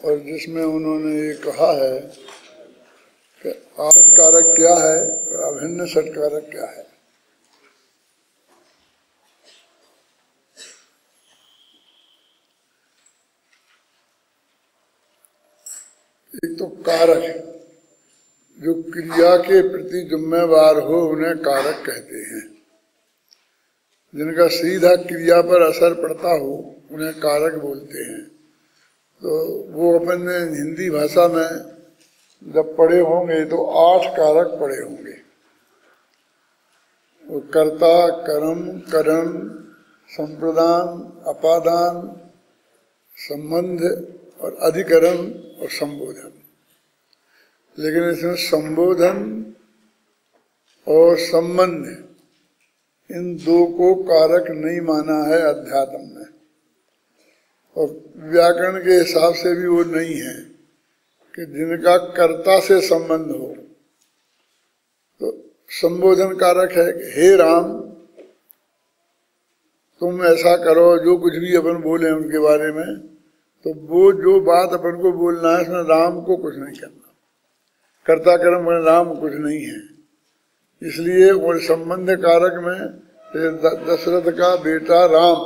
और जिसमें उन्होंने ये कहा है कि आसट कारक क्या है और अभिन्न सट कारक क्या है। एक तो कारक, जो क्रिया के प्रति जिम्मेवार हो उन्हें कारक कहते हैं। जिनका सीधा क्रिया पर असर पड़ता हो उन्हें कारक बोलते हैं। तो वो अपन ने हिंदी भाषा में जब पढ़े होंगे तो 8 कारक पढ़े होंगे। वो कर्ता, कर्म, करण, संप्रदान, अपादान, संबंध और अधिकरण और संबोधन। लेकिन इसमें संबोधन और संबंध इन 2 को कारक नहीं माना है अध्यात्म में, और व्याकरण के हिसाब से भी वो नहीं है कि जिनका कर्ता से संबंध हो। तो संबोधन कारक है कि हे राम तुम ऐसा करो, जो कुछ भी अपन बोले उनके बारे में, तो वो जो बात अपन को बोलना है इसमें राम को कुछ नहीं करना, कर्ता कर्म में राम कुछ नहीं है। इसलिए वो संबंध कारक में दशरथ का बेटा राम,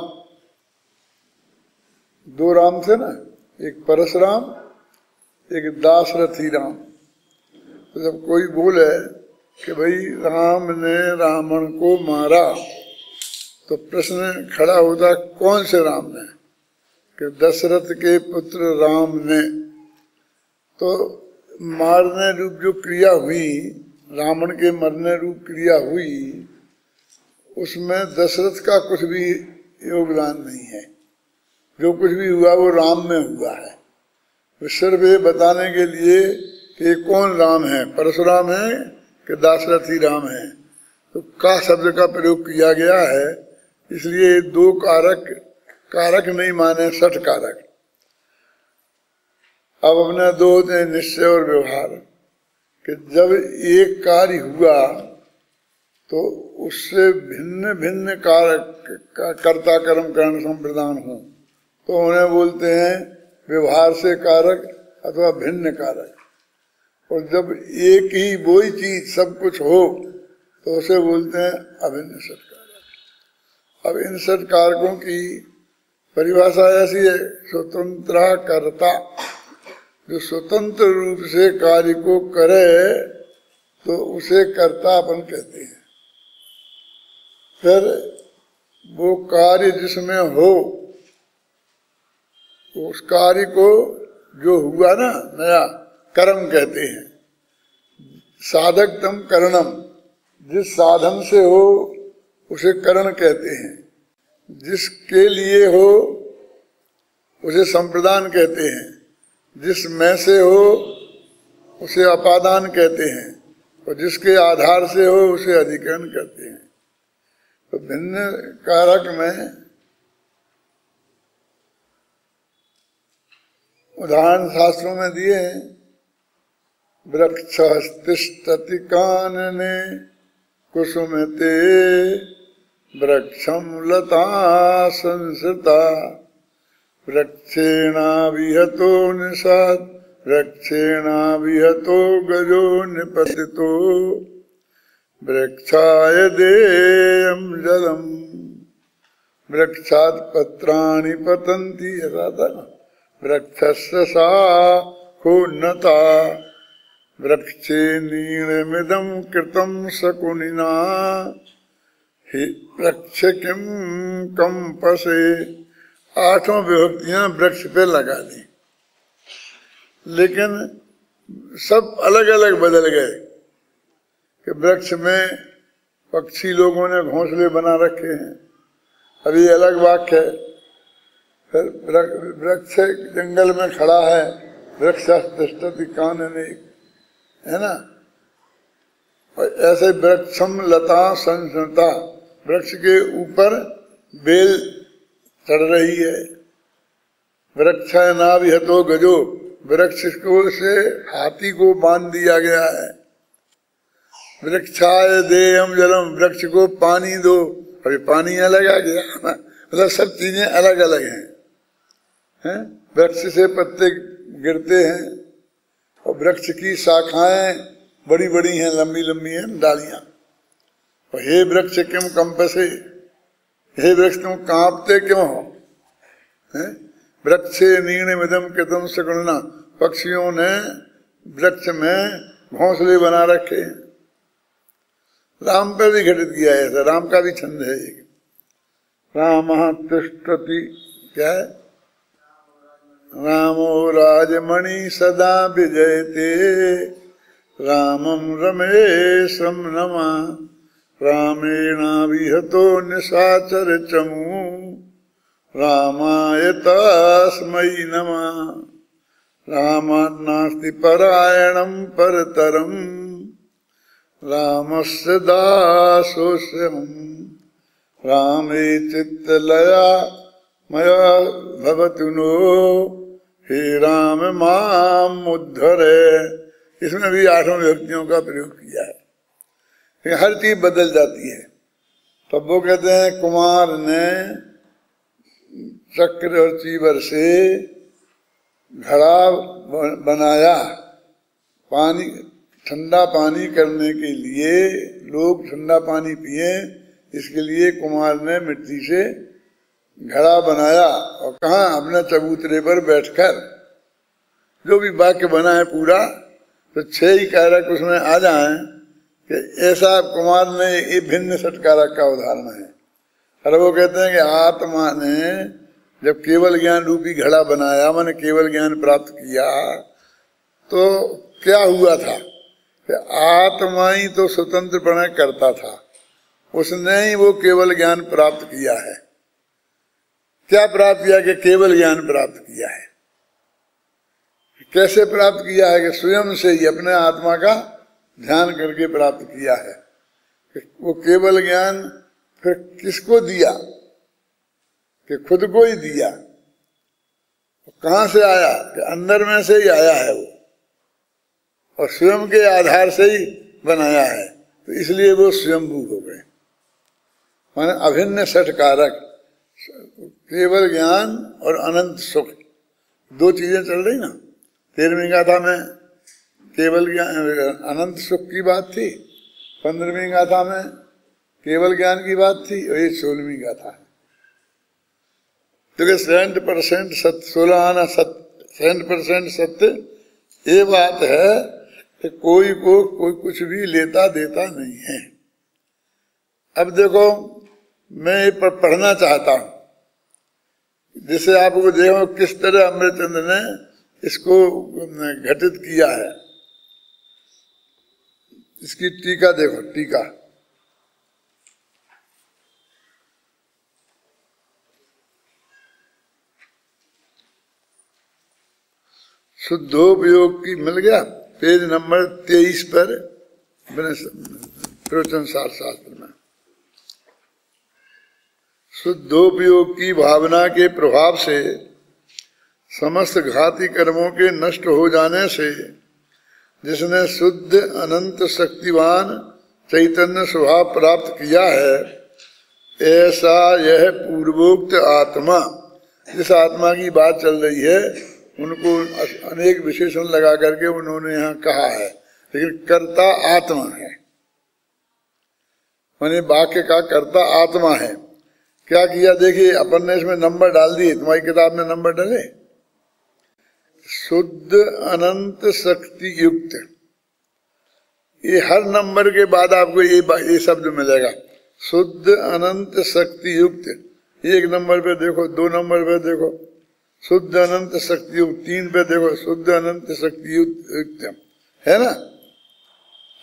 2 राम थे ना, एक परशुराम एक दाशरथी राम। तो जब कोई बोले कि भाई राम ने रावण को मारा, तो प्रश्न खड़ा होता कौन से राम ने, कि दशरथ के पुत्र राम ने। तो मारने रूप जो क्रिया हुई, रावण के मरने रूप क्रिया हुई, उसमें दशरथ का कुछ भी योगदान नहीं है। जो कुछ भी हुआ वो राम में हुआ है। तो सिर्फ ये बताने के लिए कि कौन राम है, परशुराम है कि दाशरथी राम है, तो का शब्द का प्रयोग किया गया है। इसलिए 2 कारक नहीं माने, सठ कारक। अब अपने 2 होते हैं निश्चय और व्यवहार, कि जब एक कार्य हुआ तो उससे भिन्न भिन्न कारक कर्ता कर्म करण संप्रदान हो, तो उन्हें बोलते हैं व्यवहार से कारक अथवा भिन्न कारक। और जब एक ही वही चीज सब कुछ हो तो उसे बोलते हैं अभिन्न सट कारक। अब इन सट कारकों की परिभाषा ऐसी है, स्वतंत्र कर्ता, जो स्वतंत्र रूप से कार्य को करे तो उसे कर्ता अपन कहते हैं। फिर वो कार्य जिसमें हो, उस कार्य को जो हुआ ना नया, कर्म कहते हैं। साधक तम करणम, जिस साधन से हो उसे करण कहते हैं। जिसके लिए हो उसे संप्रदान कहते हैं। जिस में से हो उसे अपादान कहते हैं, और जिसके आधार से हो उसे अधिकरण कहते हैं। तो भिन्न कारक में उदाहरण शास्त्रों में दिए हैं। वृक्षः तिष्ठति कानने कुसुमते वृक्षं लता संसृता वृक्षेणाविहतो निषाद वृक्षेणाविहतो गजो निपतितो वृक्षाय देयं जलम वृक्षात् पत्राणि पतन्ति यथा वृक्षस्य शाखोन्नता वृक्षे नीलमिदं कृतं शकुनिना हि वृक्ष किं कंपसे। 8 विभक्तियां वृक्ष पे लगा दी, लेकिन सब अलग अलग बदल गए। कि वृक्ष में पक्षी लोगों ने घोंसले बना रखे हैं, अभी अलग वाक्य है। फिर वृक्ष जंगल में खड़ा है, वृक्ष तिष्ठति कानने, है ना। और ऐसे वृक्षम लता संसृता, वृक्ष के ऊपर बेल चढ़ रही है। वृक्ष नाभिहतो गजो, वृक्ष को से हाथी को बांध दिया गया है। वृक्षाय देयम जलम, वृक्ष को पानी दो, अभी पानी अलग आ गया, मतलब सब चीजें अलग अलग हैं। वृक्ष से पत्ते गिरते हैं, और वृक्ष की शाखाएं बड़ी बड़ी हैं, लंबी लंबी हैं डालियां। और हे वृक्ष क्यों कंपसे, हे वृक्ष तुम कांपते क्यों हो? वृक्षे नीणमिदं कृतं सगुणना, पक्षियों ने वृक्ष में घोंसले बना रखे हैं। राम पर भी घटित किया है ऐसा, राम का भी छंद है एक। रामः तिष्ठति, क्या है? रामो राजमणि सदा विजयते, रामं रमेशं नमः, रामेणाविहतो निशाचर चमू, रामाय तस्मै नमः। रामात् नास्ति परायणं परतरं, रामस्य दासोऽस्म्यहम्, रामे चित्तलया मया भवतु नो, हे राम माम उद्धर। इसमें भी 8 व्यक्तियों का प्रयोग किया है। हर चीज बदल जाती है। तब वो कहते हैं कुमार ने चक्र और चीवर से घड़ा बनाया, पानी ठंडा पानी करने के लिए, लोग ठंडा पानी पिए, इसके लिए कुमार ने मिट्टी से घड़ा बनाया। और कहा? अपने चबूतरे पर बैठकर। जो भी वाक्य बना है पूरा, तो 6 ही कारक उसमें आ जाएं कि ऐसा कुमार ने, ये भिन्न षटकारक का उदाहरण है। और वो कहते हैं कि आत्मा ने जब केवल ज्ञान रूपी घड़ा बनाया, मैंने केवल ज्ञान प्राप्त किया, तो क्या हुआ था कि आत्मा ही तो स्वतंत्रपणे करता था, उसने ही वो केवल ज्ञान प्राप्त किया है। क्या प्राप्त किया? कि केवल ज्ञान प्राप्त किया है। कैसे प्राप्त किया है? कि स्वयं से ही अपने आत्मा का ध्यान करके प्राप्त किया है। वो केवल ज्ञान फिर किसको दिया? कि खुद को ही दिया। कहां से आया? कि अंदर में से ही आया है वो, और स्वयं के आधार से ही बनाया है, तो इसलिए वो स्वयंभू हो गए। माने अभिन्न षटकारक, केवल ज्ञान और अनंत सुख, 2 चीजें चल रही ना। 13वीं गाथा में केवल ज्ञान अनंत सुख की बात थी, 15वीं गाथा में केवल ज्ञान की बात थी, और ये 16वीं गाथा है। तो 70% सत्य, 16 आना सत्य, 70% सत्य। ये बात है कि कोई कुछ भी लेता देता नहीं है। अब देखो, मैं ये पढ़ना चाहता हूं, जिसे आपको देखो किस तरह अमृतचंद्र ने इसको घटित किया है। इसकी टीका देखो, टीका शुद्धोपयोग की मिल गया, पेज नंबर 23 पर प्रवचन शास्त्र में। शुद्धोपयोग की भावना के प्रभाव से समस्त घाती कर्मों के नष्ट हो जाने से जिसने शुद्ध अनंत शक्तिवान चैतन्य स्वभाव प्राप्त किया है, ऐसा यह पूर्वोक्त आत्मा, जिस आत्मा की बात चल रही है, उनको अनेक विशेषण लगा करके उन्होंने यहाँ कहा है, लेकिन कर्ता आत्मा है। माने वाक्य का कर्ता आत्मा है। क्या किया? देखिए, अपन ने इसमें नंबर डाल दिए, तुम्हारी किताब में नंबर डाले। शुद्ध अनंत शक्ति युक्त, ये हर नंबर के बाद आपको ये शब्द मिलेगा, शुद्ध अनंत शक्ति युक्त। 1 नंबर पे देखो, 2 नंबर पे देखो शुद्ध अनंत शक्ति युक्त, 3 पे देखो शुद्ध अनंत शक्ति युक्त, है ना।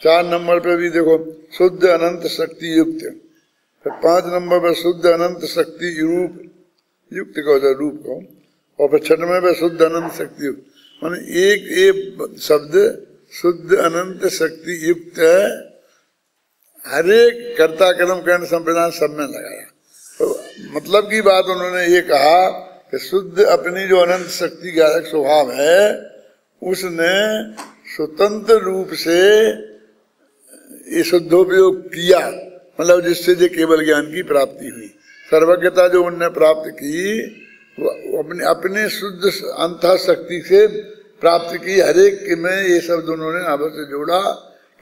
4 नंबर पे भी देखो शुद्ध अनंत शक्ति युक्त, फिर 5 नंबर पे शुद्ध अनंत शक्ति रूप, युक्त कहो रूप कहो, और फिर 6वें पे शुद्ध अनंत शक्ति युक्त। माने एक शब्द शुद्ध अनंत शक्ति युक्त है, हर एक कर्ता कर्म कर्ण संप्रदान सब में लगाया। तो मतलब की बात उन्होंने ये कहा कि शुद्ध अपनी जो अनंत शक्ति का स्वभाव है, उसने स्वतंत्र रूप से ये शुद्धोपयोग किया, मतलब जिससे जो केवल ज्ञान की प्राप्ति हुई। सर्वज्ञता जो उनने प्राप्त की, वो अपने शुद्ध अंतः शक्ति से प्राप्त की। हर एक में ये शब्द उन्होंने आपस से जोड़ा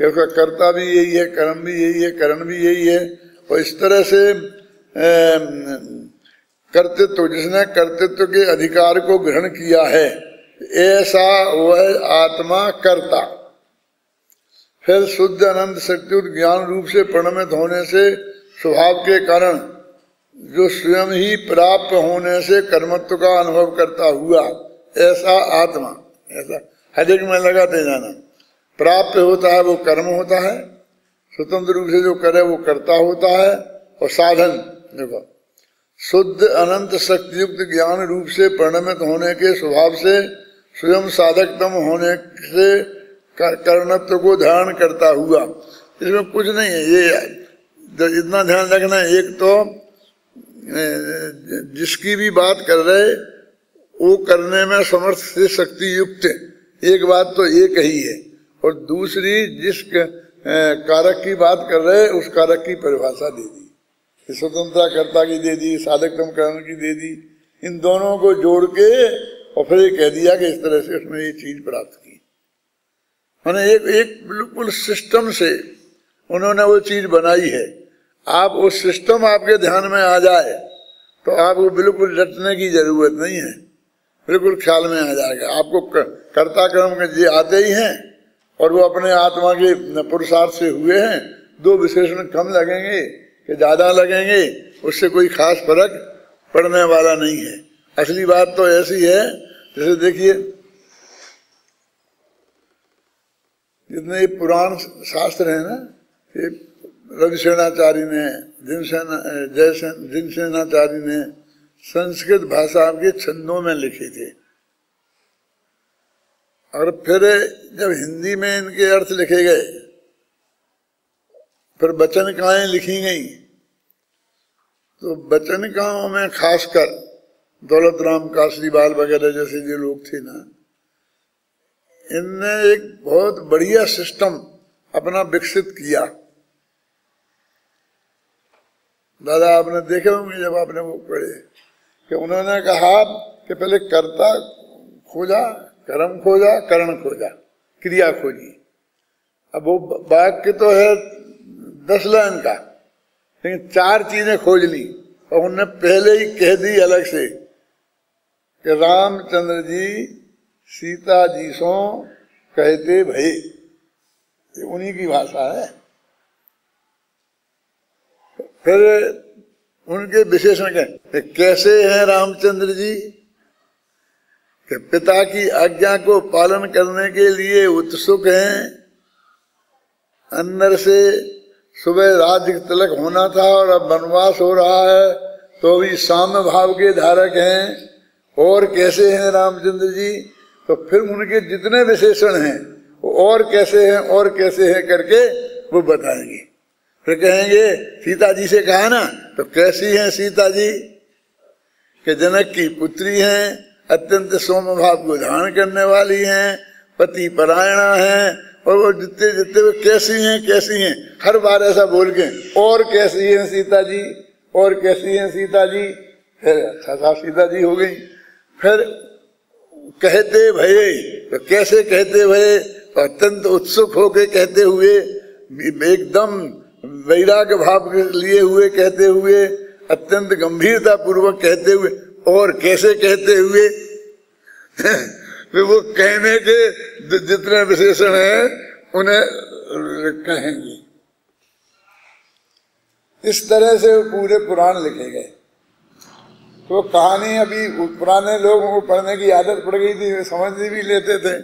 कि उसका कर्ता भी यही है, कर्म भी यही है, करण भी यही है। और इस तरह से कर्तृत्व, जिसने कर्तृत्व के अधिकार को ग्रहण किया है, ऐसा वह आत्मा कर्ता। फिर शुद्ध अनंत शक्तियुक्त ज्ञान रूप से परिणमित होने से स्वभाव के कारण जो स्वयं ही प्राप्त होने से कर्मत्व का अनुभव करता हुआ, ऐसा आत्मा, ऐसा हर एक में लगाते जाना। प्राप्त होता है वो कर्म होता है, स्वतंत्र रूप से जो करे वो कर्ता होता है। और साधन देखो, शुद्ध अनंत शक्तियुक्त ज्ञान रूप से परिणमित होने के स्वभाव से स्वयं साधकतम होने से कर्णत्व को धारण करता हुआ। इसमें कुछ नहीं है, ये इतना ध्यान रखना है। एक तो जिसकी भी बात कर रहे वो करने में समर्थ से शक्ति युक्त है, एक बात तो एक ही है। और दूसरी जिस कारक की बात कर रहे उस कारक की परिभाषा दे दी, स्वतंत्रता कर्ता की दे दी, साधकतम करण की दे दी। इन दोनों को जोड़ के और फिर ये कह दिया कि इस तरह से उसने ये चीज प्राप्त की। मैंने एक बिल्कुल सिस्टम से उन्होंने वो चीज बनाई है। आप वो सिस्टम आपके ध्यान में आ जाए तो आपको बिल्कुल रटने की जरूरत नहीं है, बिल्कुल ख्याल में आ जाएगा। आपको कर्ता कर्म के जी आते ही हैं और वो अपने आत्मा के पुरुषार्थ से हुए हैं। दो विशेषण कम लगेंगे कि ज्यादा लगेंगे, उससे कोई खास फर्क पड़ने वाला नहीं है। असली बात तो ऐसी है, जैसे देखिए जितने ये पुराण शास्त्र है ना, ये रविसेनाचार्य ने, जिनसेनाचार्य ने संस्कृत भाषा के छंदों में लिखे थे। और फिर जब हिंदी में इनके अर्थ लिखे गए, फिर वचनकाएं लिखी गई, तो वचनकाओं में खासकर दौलत राम कासरीवाल वगैरह जैसे जो लोग थे ना, इनने एक बहुत बढ़िया सिस्टम अपना विकसित किया। दादा आपने देखे होंगे जब आपने वो पढ़े कि उन्होंने कहा कि पहले कर्ता खोजा, कर्म खोजा, करण खोजा, क्रिया खोजी। अब वो वाक्य तो है 10 लाइन का, लेकिन 4 चीजें खोज ली और उन्होंने पहले ही कह दी अलग से कि रामचंद्र जी सीता जी सो कहते भई। ये उन्हीं की भाषा है। फिर उनके विशेषण के कैसे हैं रामचंद्र जी, कि पिता की आज्ञा को पालन करने के लिए उत्सुक हैं। अंदर से सुबह राज्य तिलक होना था और अब वनवास हो रहा है तो भी साम्य भाव के धारक हैं। और कैसे हैं रामचंद्र जी, तो फिर उनके जितने विशेषण हैं वो और कैसे हैं और कैसे हैं करके वो बताएंगे। फिर कहेंगे सीता जी से कहा ना, तो कैसी हैं सीता जी, कि जनक की पुत्री हैं, अत्यंत सौम्य भाव को धारण करने वाली हैं, पति परायणा हैं। और वो जितने जितने वो कैसी हैं कैसी हैं, हर बार ऐसा बोल के और कैसी हैं सीता जी, और कैसी हैं सीता जी। फिर अच्छा सीता जी हो गई। फिर कहते भये, तो कैसे कहते भये, तो अत्यंत उत्सुक होके कहते हुए, एकदम वैराग्य भाव लिए हुए कहते हुए, अत्यंत गंभीरता पूर्वक कहते हुए। और कैसे कहते हुए फिर वो कहने के जितने विशेषण हैं उन्हें कहेंगे। इस तरह से पूरे पुराण लिखे गए। तो कहानी अभी पुराने लोगों को पढ़ने की आदत पड़ गई थी, वे समझ भी लेते थे।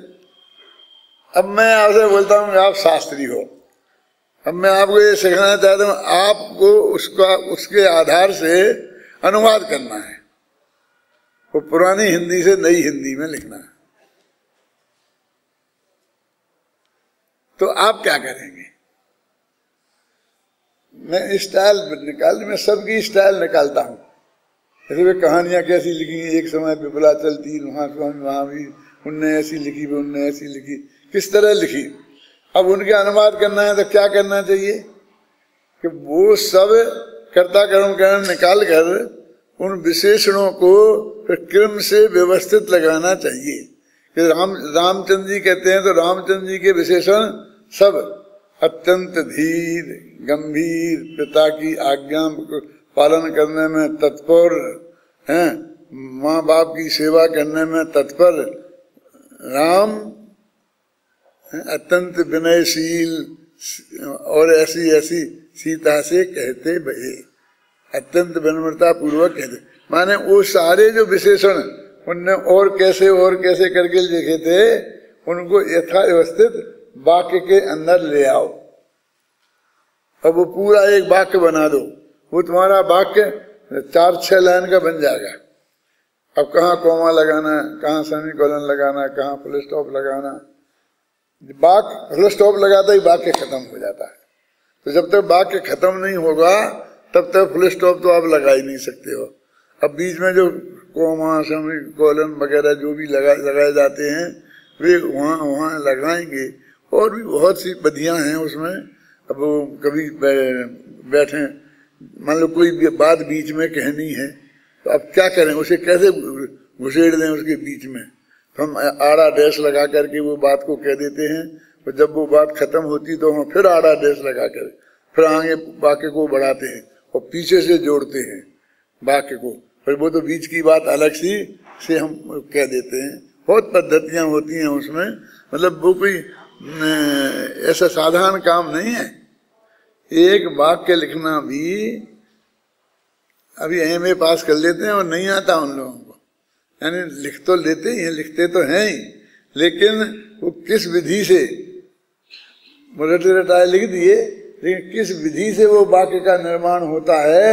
अब मैं आपसे बोलता हूँ आप शास्त्री हो, अब मैं आपको ये सिखाना चाहता हूँ, आपको उसके आधार से अनुवाद करना है। वो पुरानी हिंदी से नई हिंदी में लिखना है। तो आप क्या करेंगे? मैं स्टाइल मैं सबकी स्टाइल निकालता हूँ। जैसे वे कहानियां कैसी लिखी, एक समय विपुला चलती, वहां भी उनने ऐसी लिखी, उनने ऐसी लिखी, किस तरह लिखी। अब उनके अनुवाद करना है तो क्या करना चाहिए कि वो सब कर्ता कर्म करण निकाल कर उन विशेषणों को फिर क्रम से व्यवस्थित लगाना चाहिए कि रामचंद्र जी कहते हैं तो रामचंद्र जी के विशेषण सब अत्यंत धीर, गंभीर, पिता की आज्ञा पालन करने में तत्पर हैं, माँ बाप की सेवा करने में तत्पर। राम अत्यंत विनयशील और ऐसी ऐसी सीता से कहते भये, अत्यंत विनम्रता पूर्वक कहते। माने वो सारे जो विशेषण उनने और कैसे करके लिखे थे, उनको यथा व्यवस्थित वाक्य के अंदर ले आओ। अब वो पूरा एक वाक्य बना दो, वो तुम्हारा वाक्य 4-6 लाइन का बन जाएगा। अब कहाँ कॉमा लगाना, कहाँ सेमीकोलन लगाना, कहाँ फुल स्टॉप लगाना, फुल स्टॉप लगाता ही वाक्य खत्म हो जाता है। तो जब तक वाक्य खत्म नहीं होगा तब तक फुल स्टॉप तो आप लगा ही नहीं सकते हो। अब बीच में जो कॉमा, सेमीकोलन वगैरह जो भी लगाए जाते हैं वे वहाँ लगाएंगे। और भी बहुत सी विधियां हैं उसमें। अब वो कभी बैठे, मान लो कोई बात बीच में कहनी है तो अब क्या करें, उसे कैसे घुसेड़ दें उसके बीच में। तो हम आड़ा डैश लगा करके वो बात को कह देते हैं, और जब वो बात खत्म होती तो हम फिर आड़ा डैश लगा कर फिर आगे वाक्य को बढ़ाते हैं और पीछे से जोड़ते हैं वाक्य को। फिर वो तो बीच की बात अलग सी से हम कह देते हैं। बहुत पद्धतियां होती हैं उसमें। मतलब वो कोई ऐसा साधारण काम नहीं है। एक वाक्य लिखना भी अभी MA पास कर लेते हैं और नहीं आता उन लोगों को। यानी लिख तो लेते ही हैं, लिखते तो हैं ही, लेकिन वो किस विधि से रटे रटाए लिख दिए, लेकिन किस विधि से वो वाक्य का निर्माण होता है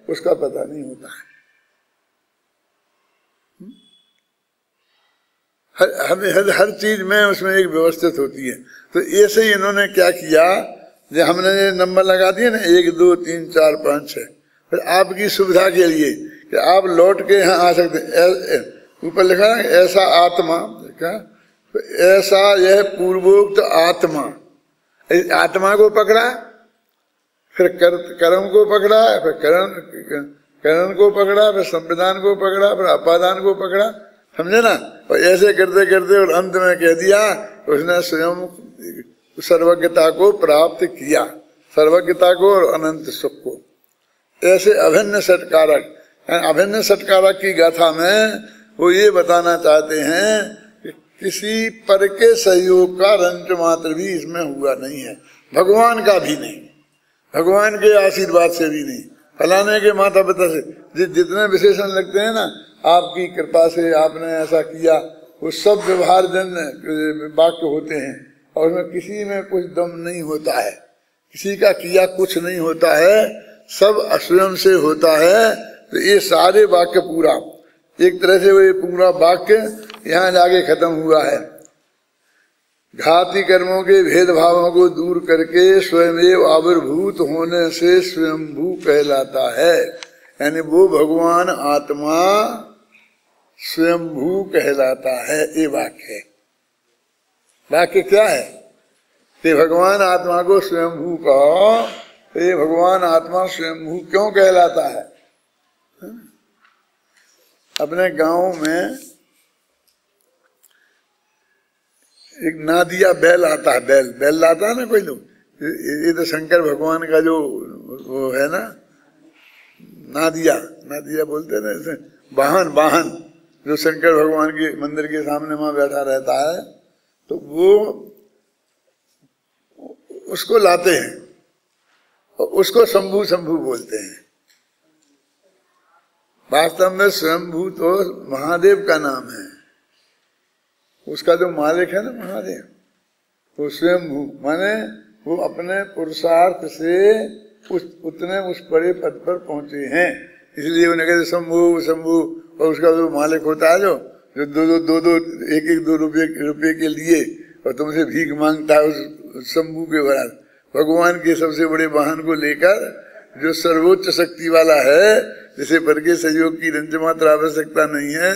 उसका पता नहीं होता है। हर चीज में उसमें एक व्यवस्थित होती है। तो ऐसे ही इन्होंने क्या किया, जो हमने ये नंबर लगा दिए ना 1 2 3 4 5 6, फिर आपकी सुविधा के लिए कि आप लौट के यहाँ आ सकते। ऊपर लिखा है ऐसा आत्मा, क्या तो ऐसा यह पूर्वोक्त आत्मा, आत्मा को पकड़ा, फिर कर्म को पकड़ा, फिर करण को पकड़ा, फिर संविधान को पकड़ा, फिर अपादान को पकड़ा, समझे ना। और ऐसे करते करते और अंत में कह दिया उसने स्वयं सर्वज्ञता को प्राप्त किया, सर्वज्ञता को और अनंत सुख को। ऐसे अभिन्न सत्कारक, अभिन्न सत्कारक की गाथा में वो ये बताना चाहते हैं कि किसी पर के सहयोग का रंच मात्र भी इसमें हुआ नहीं है, भगवान का भी नहीं, भगवान के आशीर्वाद से भी नहीं, फलाने के माता पिता से। जितने विशेषण लगते हैं ना, आपकी कृपा से आपने ऐसा किया, वो सब व्यवहार जन वाक्य होते हैं और उसमें किसी में कुछ दम नहीं होता है, किसी का किया कुछ नहीं होता है, सब स्वयं से होता है। तो ये सारे वाक्य पूरा एक तरह से वो पूरा वाक्य यहाँ जाके खत्म हुआ है। घाती कर्मों के भेदभावों को दूर करके स्वयं आविर्भूत होने से स्वयंभू कहलाता है। यानी वो भगवान आत्मा स्वयंभू कहलाता है। ये वाक्य है। वाक्य क्या है कि भगवान आत्मा को स्वयंभू कहो। ये भगवान आत्मा स्वयंभू क्यों कहलाता है? अपने गांव में एक नादिया बैल आता है, बैल लाता है ना कोई लोग। ये तो शंकर भगवान का जो वो है ना, नादिया बोलते ना, वाहन जो शंकर भगवान के मंदिर के सामने वहां बैठा रहता है, तो वो उसको लाते हैं और उसको शंभू बोलते हैं। वास्तव में स्वयंभू तो महादेव का नाम है। उसका जो मालिक है ना महादेव, वो स्वयंभू माने वो अपने पुरुषार्थ से उस बड़े पद पर पहुंचे हैं, इसलिए उन्हें कहते शंभू। और उसका जो मालिक होता है जो दो रुपये के लिए और तुमसे भीख मांगता है, उस शंभू के बराबर भगवान के सबसे बड़े वाहन को लेकर जो सर्वोच्च शक्ति वाला है, जिसे पर के सहयोग की रंच मात्र आवश्यकता नहीं है,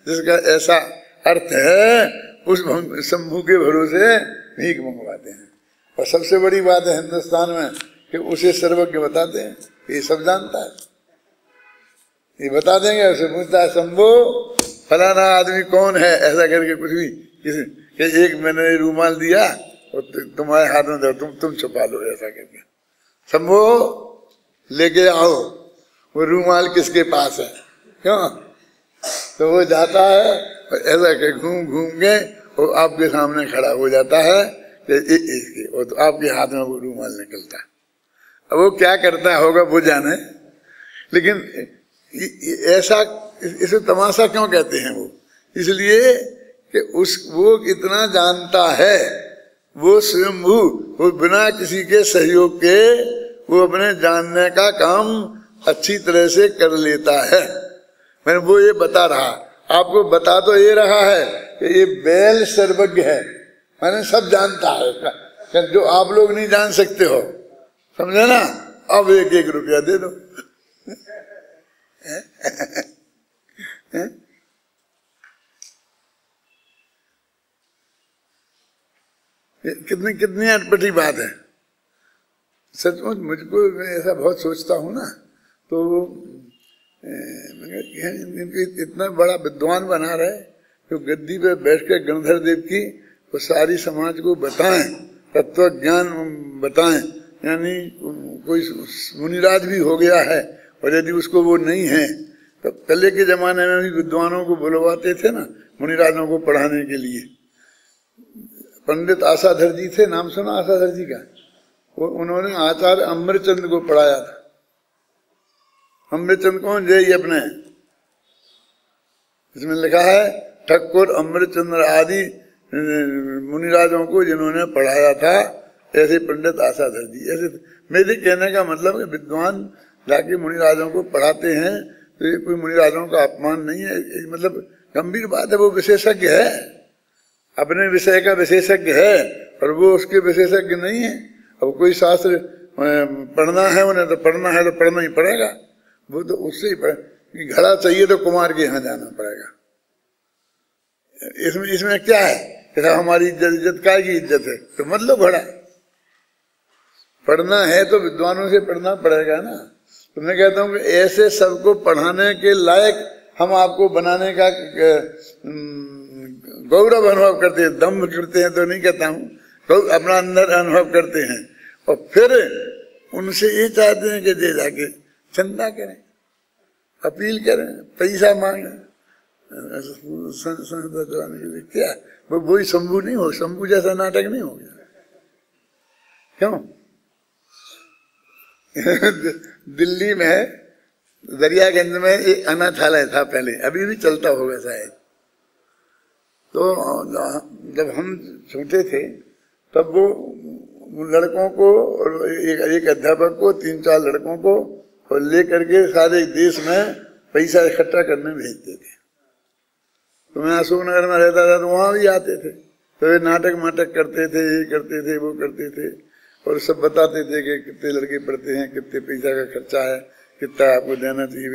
जिसका ऐसा अर्थ है, उस शंभू के भरोसे भीख मंगवाते हैं। और सबसे बड़ी बात है हिंदुस्तान में कि उसे सर्वज्ञ बताते हैं, ये सब जानता है, ये बता देंगे। उसे पूछता है शंभू फलाना आदमी कौन है, ऐसा करके कुछ भी किसी कि एक मैंने रूमाल दिया और तुम्हारे हाथ में दो, तुम छुपा लो, ऐसा करके शंभो लेके आओ वो रूमाल किसके पास है, क्यों? तो वो जाता है और ऐसा के घूम घूम के वो आपके सामने खड़ा हो जाता है इसके, और तो आपके हाथ में वो रूमाल निकलता है। अब वो क्या करता होगा वो जाने, लेकिन ऐसा इसे तमाशा क्यों कहते हैं वो? इसलिए कि वो इतना जानता है, वो स्वयंभू, वो बिना किसी के सहयोग के वो अपने जानने का काम अच्छी तरह से कर लेता है। मैंने वो ये बता रहा, आपको बता तो ये रहा है कि ये बैल सर्वज्ञ है, मैंने सब जानता है, जो आप लोग नहीं जान सकते हो, समझे ना? अब 1-1 रुपया दे दो। कितनी अटपटी बात है। सचमुच मुझको, मैं ऐसा बहुत सोचता हूँ ना, तो इतना बड़ा विद्वान बना रहे जो गद्दी पे बैठ कर गणधर देव की वो सारी समाज को बताएं, तत्व ज्ञान बताएं। यानी कोई मुनिराज भी हो गया है और यदि उसको वो नहीं है, तो पहले के जमाने में भी विद्वानों को बुलवाते थे ना मुनिराजों को पढ़ाने के लिए। पंडित आशाधर जी थे, नाम सुना आशाधर जी का? वो उन्होंने आचार्य अमृतचंद को पढ़ाया था। अमृतचंद कौन? जय अपने, इसमें लिखा है ठक्कुर अमृतचंद्र आदि मुनिराजों को जिन्होंने पढ़ाया था, ऐसे पंडित आशाधर जी। ऐसे मेरे कहने का मतलब है विद्वान जाके मुनिराजों को पढ़ाते हैं तो ये कोई मुनिराजों का अपमान नहीं है, मतलब गंभीर बात है। वो विशेषज्ञ है, अपने विषय का विशेषज्ञ है, और वो उसके विशेषज्ञ नहीं है। अब कोई शास्त्र पढ़ना है उन्हें तो पढ़ना है, तो पढ़ना ही पड़ेगा, वो तो उससे ही पढ़े। घड़ा चाहिए तो कुमार के यहाँ जाना पड़ेगा। इसमें क्या है? हमारी इज्जत काय की इज्जत है, तो मत लो घड़ा। पढ़ना है तो विद्वानों से पढ़ना पड़ेगा ना। तो मैं कहता हूँ कि ऐसे सबको पढ़ाने के लायक हम आपको बनाने का गौरव अनुभव करते हैं। दम्भ करते हैं तो नहीं कहता हूँ, अपना अंदर अनुभव करते हैं, और फिर उनसे ये चाहते हैं कि दे जाके चंदा करें, अपील करें, पैसा मांगे संस्था चलाने के लिए। क्या वो वही शंभू नहीं हो? शंभू जैसा नाटक नहीं हो गया क्यों? दिल्ली में दरियागंज में एक अनाथालय था पहले, अभी भी चलता होगा शायद। तो जब हम छोटे थे तब वो लड़कों को और एक अध्यापक को 3-4 लड़कों को और लेकर के सारे देश में पैसा इकट्ठा करने भेजते थे। तो मैं अशोकनगर में रहता था तो वहां भी आते थे, तो वे नाटक करते थे, ये करते थे, वो करते थे, और सब बताते थे कि कितने लड़के पढ़ते हैं, कितने पैसा का खर्चा है, कितना आपको देना चाहिए,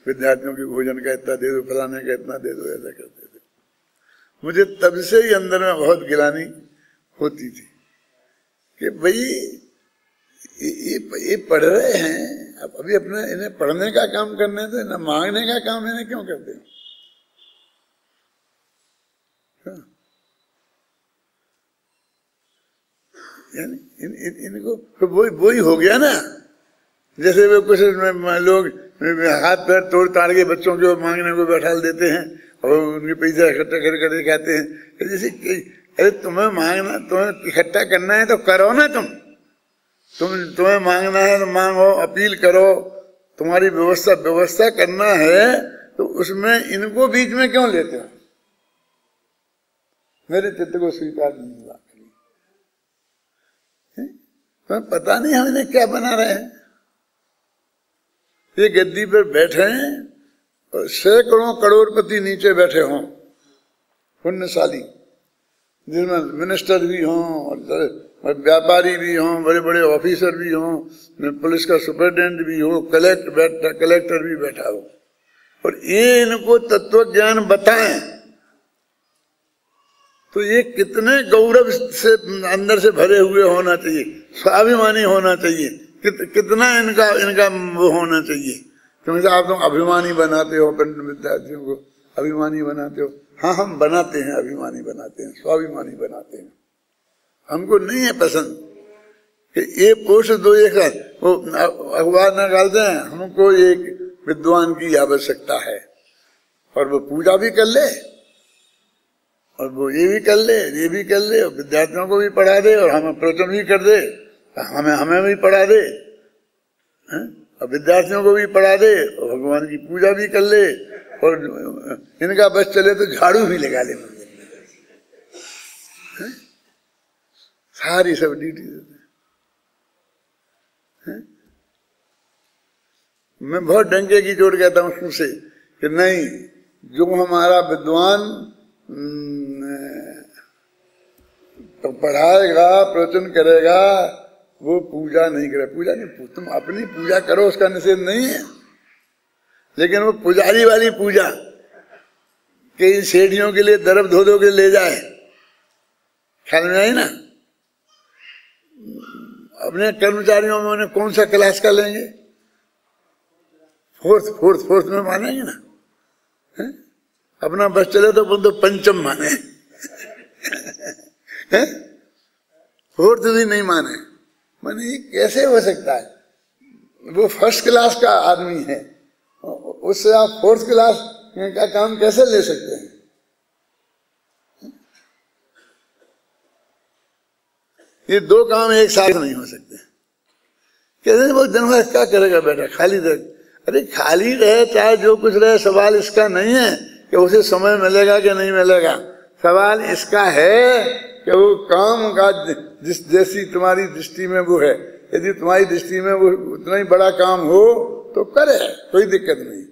विद्यार्थियों के भोजन का इतना दे दो, फलाने का इतना दे दो, ऐसा करते थे। मुझे तब से ही अंदर में बहुत गिलानी होती थी कि भाई ये पढ़ रहे हैं, अब अभी अपने इन्हें पढ़ने का काम करने दो, इन्हें मांगने का काम इन्हें क्यों करते हैं? यानी इनको वही हो गया ना, जैसे वो कुछ लोग हाथ पैर तोड़ ताड़ के बच्चों को मांगने को बैठा देते हैं और उनके पैसा इकट्ठा करके कहते हैं जैसे अरे तुम्हें मांगना, तुम्हें इकट्ठा करना है तो करो ना, तुम्हें मांगना है तो मांगो, अपील करो, तुम्हारी व्यवस्था करना है तो उसमें इनको बीच में क्यों लेते हो? मेरे चित्त को स्वीकार नहीं हुआ। तो पता नहीं हम इन्हें क्या बना रहे हैं। ये गद्दी पर बैठे हैं और सैकड़ों करोड़पति नीचे बैठे हों, पुण्यशाली, जिसमें मिनिस्टर भी हों और व्यापारी भी हों, बड़े बड़े ऑफिसर भी हों, पुलिस का सुपरिटेंडेंट भी हो, कलेक्टर भी बैठा हो, और ये इनको तत्व ज्ञान बताएं तो ये कितने गौरव से अंदर से भरे हुए होना चाहिए, स्वाभिमानी होना चाहिए, कितना इनका वो होना चाहिए। क्योंकि आप तो अभिमानी बनाते हो विद्यार्थियों को, अभिमानी बनाते हो। हाँ हम बनाते हैं, अभिमानी बनाते हैं, स्वाभिमानी बनाते हैं। हमको नहीं है पसंद कि ये पुरुष दो एक साथ। वो अखबार निकालते हैं, हमको एक विद्वान की आवश्यकता है और वो पूजा भी कर ले और वो ये भी कर ले, ये भी कर ले, और विद्यार्थियों को भी पढ़ा दे और हमें प्रवचन भी कर दे, हमें भी पढ़ा दे, और विद्यार्थियों को भी पढ़ा दे और भगवान की पूजा भी कर ले, और इनका बस चले तो झाड़ू भी लगा ले मंदिर में। सारी सब ड्यूटी देते हैं। मैं बहुत डंके की चोट कहता हूँ उससे कि नहीं, जो हमारा विद्वान तो पढ़ाएगा, प्रवचन करेगा, वो पूजा नहीं करे। पूजा नहीं, तुम अपनी पूजा करो, उसका निषेध नहीं है, लेकिन वो पुजारी वाली पूजा कई सीढ़ियों के लिए दरब धो धो के ले जाए, ख्याल में आई ना। अपने कर्मचारियों में उन्हें कौन सा क्लास का लेंगे? फोर्थ में मानेंगे ना। है? अपना बस चले तो पंचम माने फोर्थ भी नहीं माने। माने ये कैसे हो सकता है? वो फर्स्ट क्लास का आदमी है, उससे आप फोर्थ क्लास का काम कैसे ले सकते हैं? ये दो काम एक साथ नहीं हो सकते। कहते वो दिन भर क्या करेगा बेटा, खाली रहे। अरे खाली रहे चाहे जो कुछ रहे, सवाल इसका नहीं है कि उसे समय मिलेगा कि नहीं मिलेगा। सवाल इसका है कि वो काम का जिस जैसी तुम्हारी दृष्टि में वो है, यदि तुम्हारी दृष्टि में वो उतना ही बड़ा काम हो तो करे, कोई दिक्कत नहीं।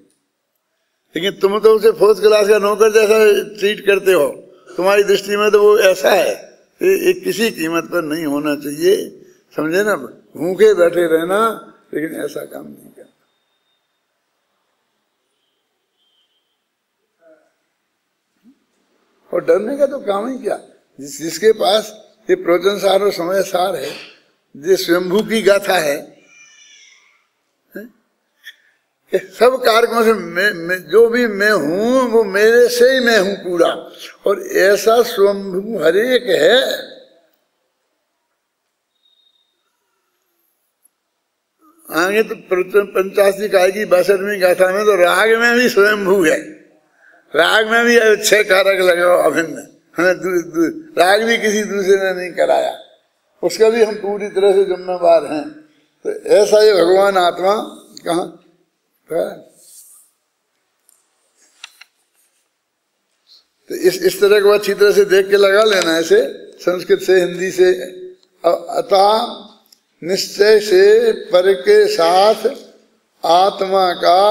लेकिन तुम तो उसे फोर्थ क्लास का नौकर जैसा ट्रीट करते हो। तुम्हारी दृष्टि में तो वो ऐसा है, ये किसी कीमत पर नहीं होना चाहिए, समझे ना। भूखे बैठे रहना, लेकिन ऐसा काम नहीं करना। और डरने का तो काम ही क्या। जिसके पास ये प्रवचन सार और समय सार है, जो स्वयंभू की गाथा है, सब कारकों से जो भी मैं हूं वो मेरे से ही मैं हूं पूरा, और ऐसा स्वयंभू हरेक है। आगे तो 85 काय की 62वीं गाथा में तो राग में भी स्वयंभू है। राग में भी 6 कारक लगाओ अभिन्न, हमें राग भी किसी दूसरे ने नहीं कराया, उसका भी हम पूरी तरह से जिम्मेवार हैं। तो ऐसा ही भगवान आत्मा कहाँ तो इस तरह को अच्छी तरह से देख के लगा लेना, ऐसे संस्कृत से, हिंदी से। अतः निश्चय से पर के साथ आत्मा का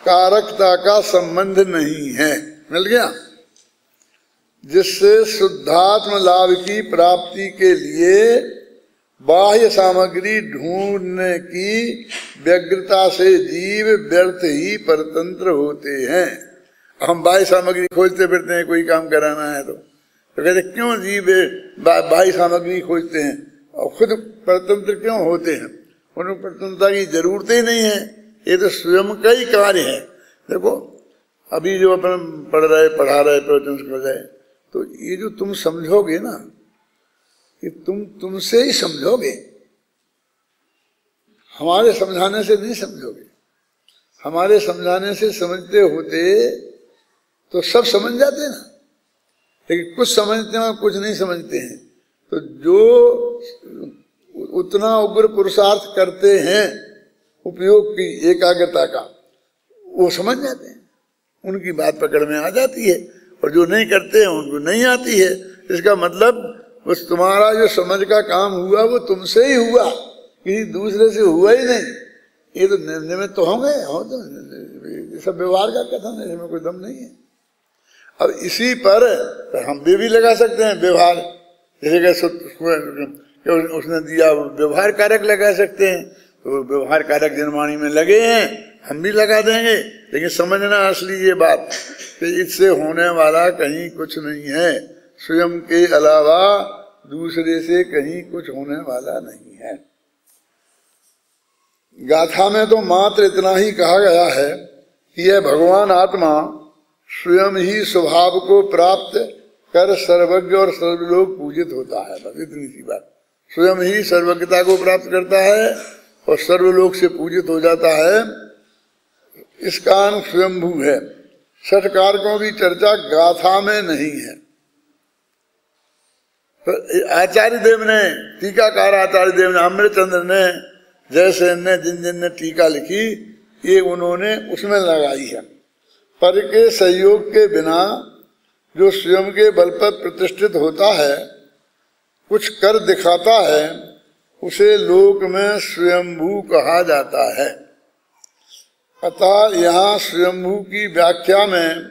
कारकता का संबंध नहीं है। मिल गया? जिससे शुद्धात्म लाभ की प्राप्ति के लिए बाह्य सामग्री ढूंढने की व्यग्रता से जीव व्यर्थ ही परतंत्र होते हैं। हम बाह्य सामग्री खोजते फिरते हैं, कोई काम कराना है तो कहते क्यों जीव बाह्य सामग्री खोजते हैं और खुद परतंत्र क्यों होते हैं? उनको परतंत्रता की जरूरत ही नहीं है, ये तो स्वयं का ही कार्य है। देखो अभी जो अपन पढ़ रहे, पढ़ा रहे, प्रवचन कर रहे, तो ये जो तुम समझोगे ना, ये तुमसे ही समझोगे, हमारे समझाने से नहीं समझोगे। हमारे समझाने से समझते होते तो सब समझ जाते ना, लेकिन कुछ समझते हैं और कुछ नहीं समझते हैं। तो जो उतना उग्र पुरुषार्थ करते हैं उपयोग की एकाग्रता का, वो समझ जाते हैं, उनकी बात पकड़ में आ जाती है, और जो नहीं करते हैं उनको नहीं आती है। इसका मतलब बस तुम्हारा जो समझ का काम हुआ वो तुमसे ही हुआ, किसी दूसरे से हुआ ही नहीं। ये तो निमित्त तो होंगे, हो तो ये सब व्यवहार का कथन है, इसमें कोई दम नहीं है। अब इसी पर हम भी लगा सकते हैं व्यवहार, जैसे उसने दिया व्यवहार कारक लगा सकते हैं, तो व्यवहार कारक जनवाणी में लगे हैं, हम भी लगा देंगे। लेकिन समझना असली ये बात कि इससे होने वाला कहीं कुछ नहीं है, स्वयं के अलावा दूसरे से कहीं कुछ होने वाला नहीं है। गाथा में तो मात्र इतना ही कहा गया है कि यह भगवान आत्मा स्वयं ही स्वभाव को प्राप्त कर सर्वज्ञ और सर्वलोक पूजित होता है। बस इतनी सी बात। स्वयं ही सर्वज्ञता को प्राप्त करता है और सर्वलोक से पूजित हो जाता है। इसका अंग स्वयंभू है। छठ कारकों की चर्चा गाथा में नहीं है। तो आचार्य देव ने, टीकाकार आचार्य देव ने, अमृतचंद्र ने, जैसे ने जिन जिन ने टीका लिखी, ये उन्होंने उसमें लगाई है। पर के सहयोग के बिना जो स्वयं के बल पर प्रतिष्ठित होता है, कुछ कर दिखाता है, उसे लोक में स्वयंभू कहा जाता है। अतः यहाँ स्वयंभू की व्याख्या में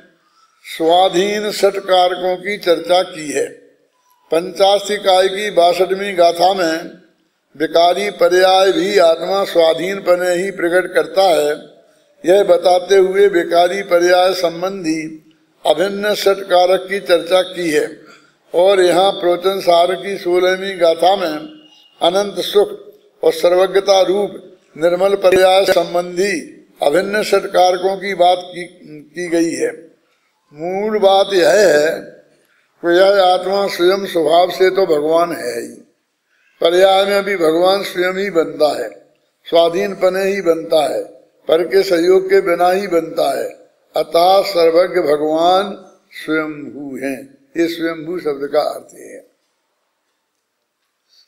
स्वाधीन छठ कारकों की चर्चा की है। पंचाशी काय की 62वीं गाथा में विकारी पर्याय भी आत्मा स्वाधीन पने ही प्रकट करता है, यह बताते हुए विकारी पर्याय संबंधी अभिन्न छठ कारक की चर्चा की है। और यहाँ प्रोचन सार की 16वीं गाथा में अनंत सुख और सर्वज्ञता रूप निर्मल पर्याय संबंधी अभिन्न छठ कारकों की बात की गई है। मूल बात यह है कि यह आत्मा स्वयं स्वभाव से तो भगवान है ही, पर्याय में भी भगवान स्वयं ही बनता है, स्वाधीन पने ही बनता है, पर के सहयोग के बिना ही बनता है। अतः सर्वज्ञ भगवान स्वयंभू हैं। ये स्वयंभू शब्द का अर्थ है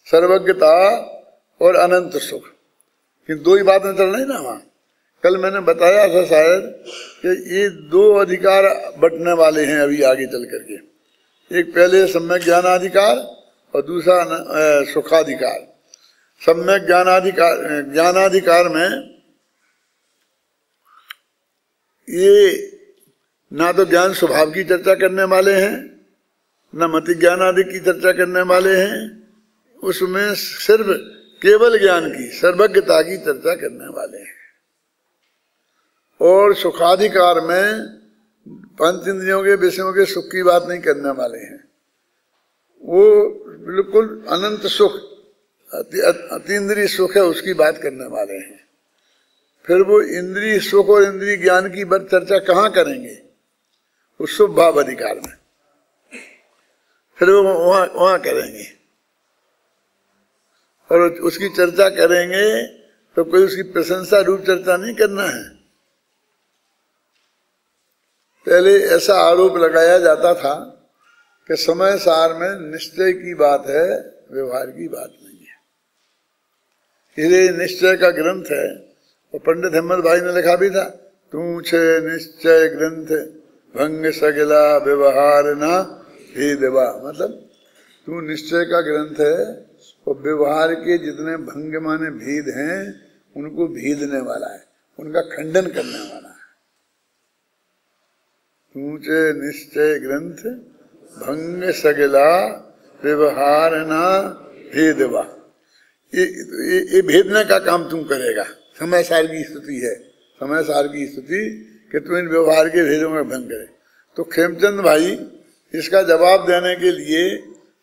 सर्वज्ञता और अनंत सुख। कि दो ही बातें चल रही ना वहां। कल मैंने बताया था शायद कि ये दो अधिकार बंटने वाले हैं अभी आगे चल करके। एक पहले सम्यक ज्ञानाधिकार और दूसरा सुखाधिकार। सम्यक ज्ञानाधिकार में ये ना तो ज्ञान स्वभाव की चर्चा करने वाले हैं, न मति ज्ञानादि की चर्चा करने वाले हैं। उसमें सिर्फ केवल ज्ञान की, सर्वज्ञता की चर्चा करने वाले हैं। और सुखाधिकार में पंच इंद्रियों के विषयों के सुख की बात नहीं करने वाले हैं। वो बिल्कुल अनंत सुख, अतीन्द्रिय सुख है, उसकी बात करने वाले हैं। फिर वो इंद्रिय सुख और इंद्रिय ज्ञान की बात चर्चा कहाँ करेंगे? उस शुभ भाव अधिकार में। फिर वो वहां करेंगे और उसकी चर्चा करेंगे तो कोई उसकी प्रशंसा रूप चर्चा नहीं करना है। पहले ऐसा आरोप लगाया जाता था कि समय सार में निश्चय की बात है, व्यवहार की बात नहीं है। ये निश्चय का ग्रंथ है और पंडित हिम्मत भाई ने लिखा भी था, तू छे निश्चय ग्रंथ भंग सगला व्यवहार ना भेदवा। मतलब तू निश्चय का ग्रंथ है और व्यवहार के जितने भंग माने भेद हैं उनको भेदने वाला है, उनका खंडन करने वाला है। ऊंचे निश्चय ग्रंथ भंग सगला व्यवहार ना भेदवा। ये भेदने का काम तुम करेगा। समय सार की स्थिति है, समय सार की स्थिति कि तुम इन व्यवहार के भेदों में भंग करे। तो खेमचंद भाई इसका जवाब देने के लिए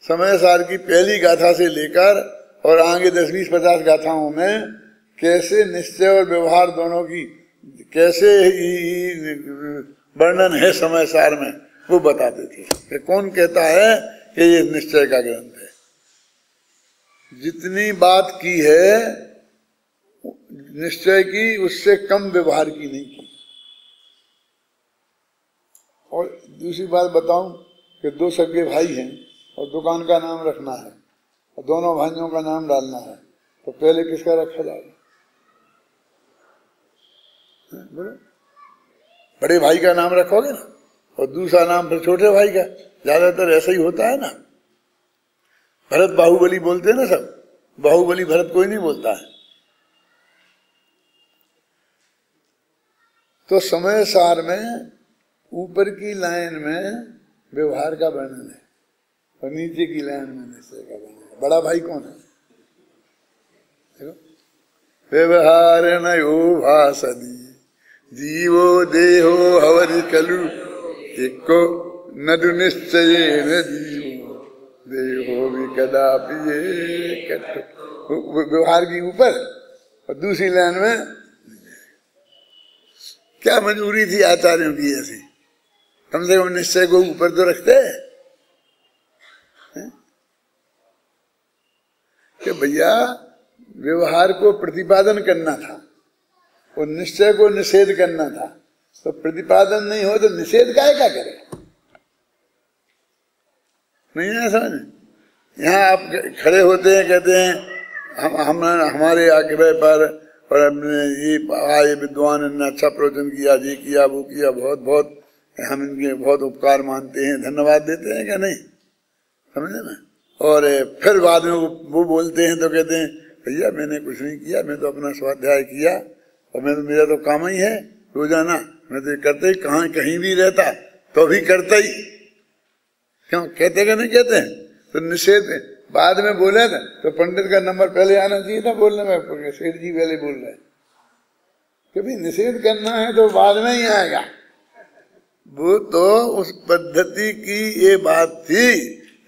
समय सार की पहली गाथा से लेकर और आगे 10, 20, 50 गाथाओं में कैसे निश्चय और व्यवहार दोनों की कैसे वर्णन है समय सार में, वो बताते थे कि कौन कहता है कि ये निश्चय का ग्रंथ है। जितनी बात की है निश्चय की, उससे कम व्यवहार की नहीं की। और दूसरी बात बताऊं कि 2 सगे भाई हैं और दुकान का नाम रखना है और दोनों भाइयों का नाम डालना है, तो पहले किसका रखा जाएगा? बड़े भाई का नाम रखोगे ना और दूसरा नाम फिर छोटे भाई का। ज्यादातर ऐसा ही होता है ना। भरत बाहुबली बोलते हैं ना सब, बाहुबली भरत कोई नहीं बोलता है। तो समय सार में ऊपर की लाइन में व्यवहार का वर्णन है और नीचे की लाइन में निश्चय का वर्णन है। बड़ा भाई कौन है? देखो, व्यवहार नयो भाषदी जीवो देहो हवरि कलु एको नदु निश्चय न जीवो देहो भी कदापि व्यवहार की ऊपर और दूसरी लाइन में क्या मंजूरी थी आचार्यों की ऐसी? कम से कम निश्चय को ऊपर तो रखते हैं कि भैया व्यवहार को प्रतिपादन करना था और निश्चय को निषेध करना था, तो प्रतिपादन नहीं हो तो निषेध काहे का करे? नहीं है समझ? यहाँ आप खड़े होते हैं, कहते हैं हम हमारे आग्रह पर और हमने ये आए विद्वान ने अच्छा प्रवचन किया, ये किया वो किया, बहुत बहुत हम इनके बहुत उपकार मानते हैं, धन्यवाद देते हैं क्या नहीं? समझे ना? और फिर बाद में वो बोलते हैं तो कहते हैं भैया मैंने कुछ नहीं किया, मैं तो अपना स्वाध्याय किया और मेरा तो काम ही है रोजाना, मैं तो करते ही कहीं भी रहता तो भी करता ही। क्यों कहते क्या नहीं कहते? तो निषेध बाद में बोले था तो पंडित का नंबर पहले आना चाहिए था बोलने में, सेठ जी पहले बोल रहे कि भाई निषेध करना है तो बाद में ही आएगा। वो तो उस पद्धति की ये बात थी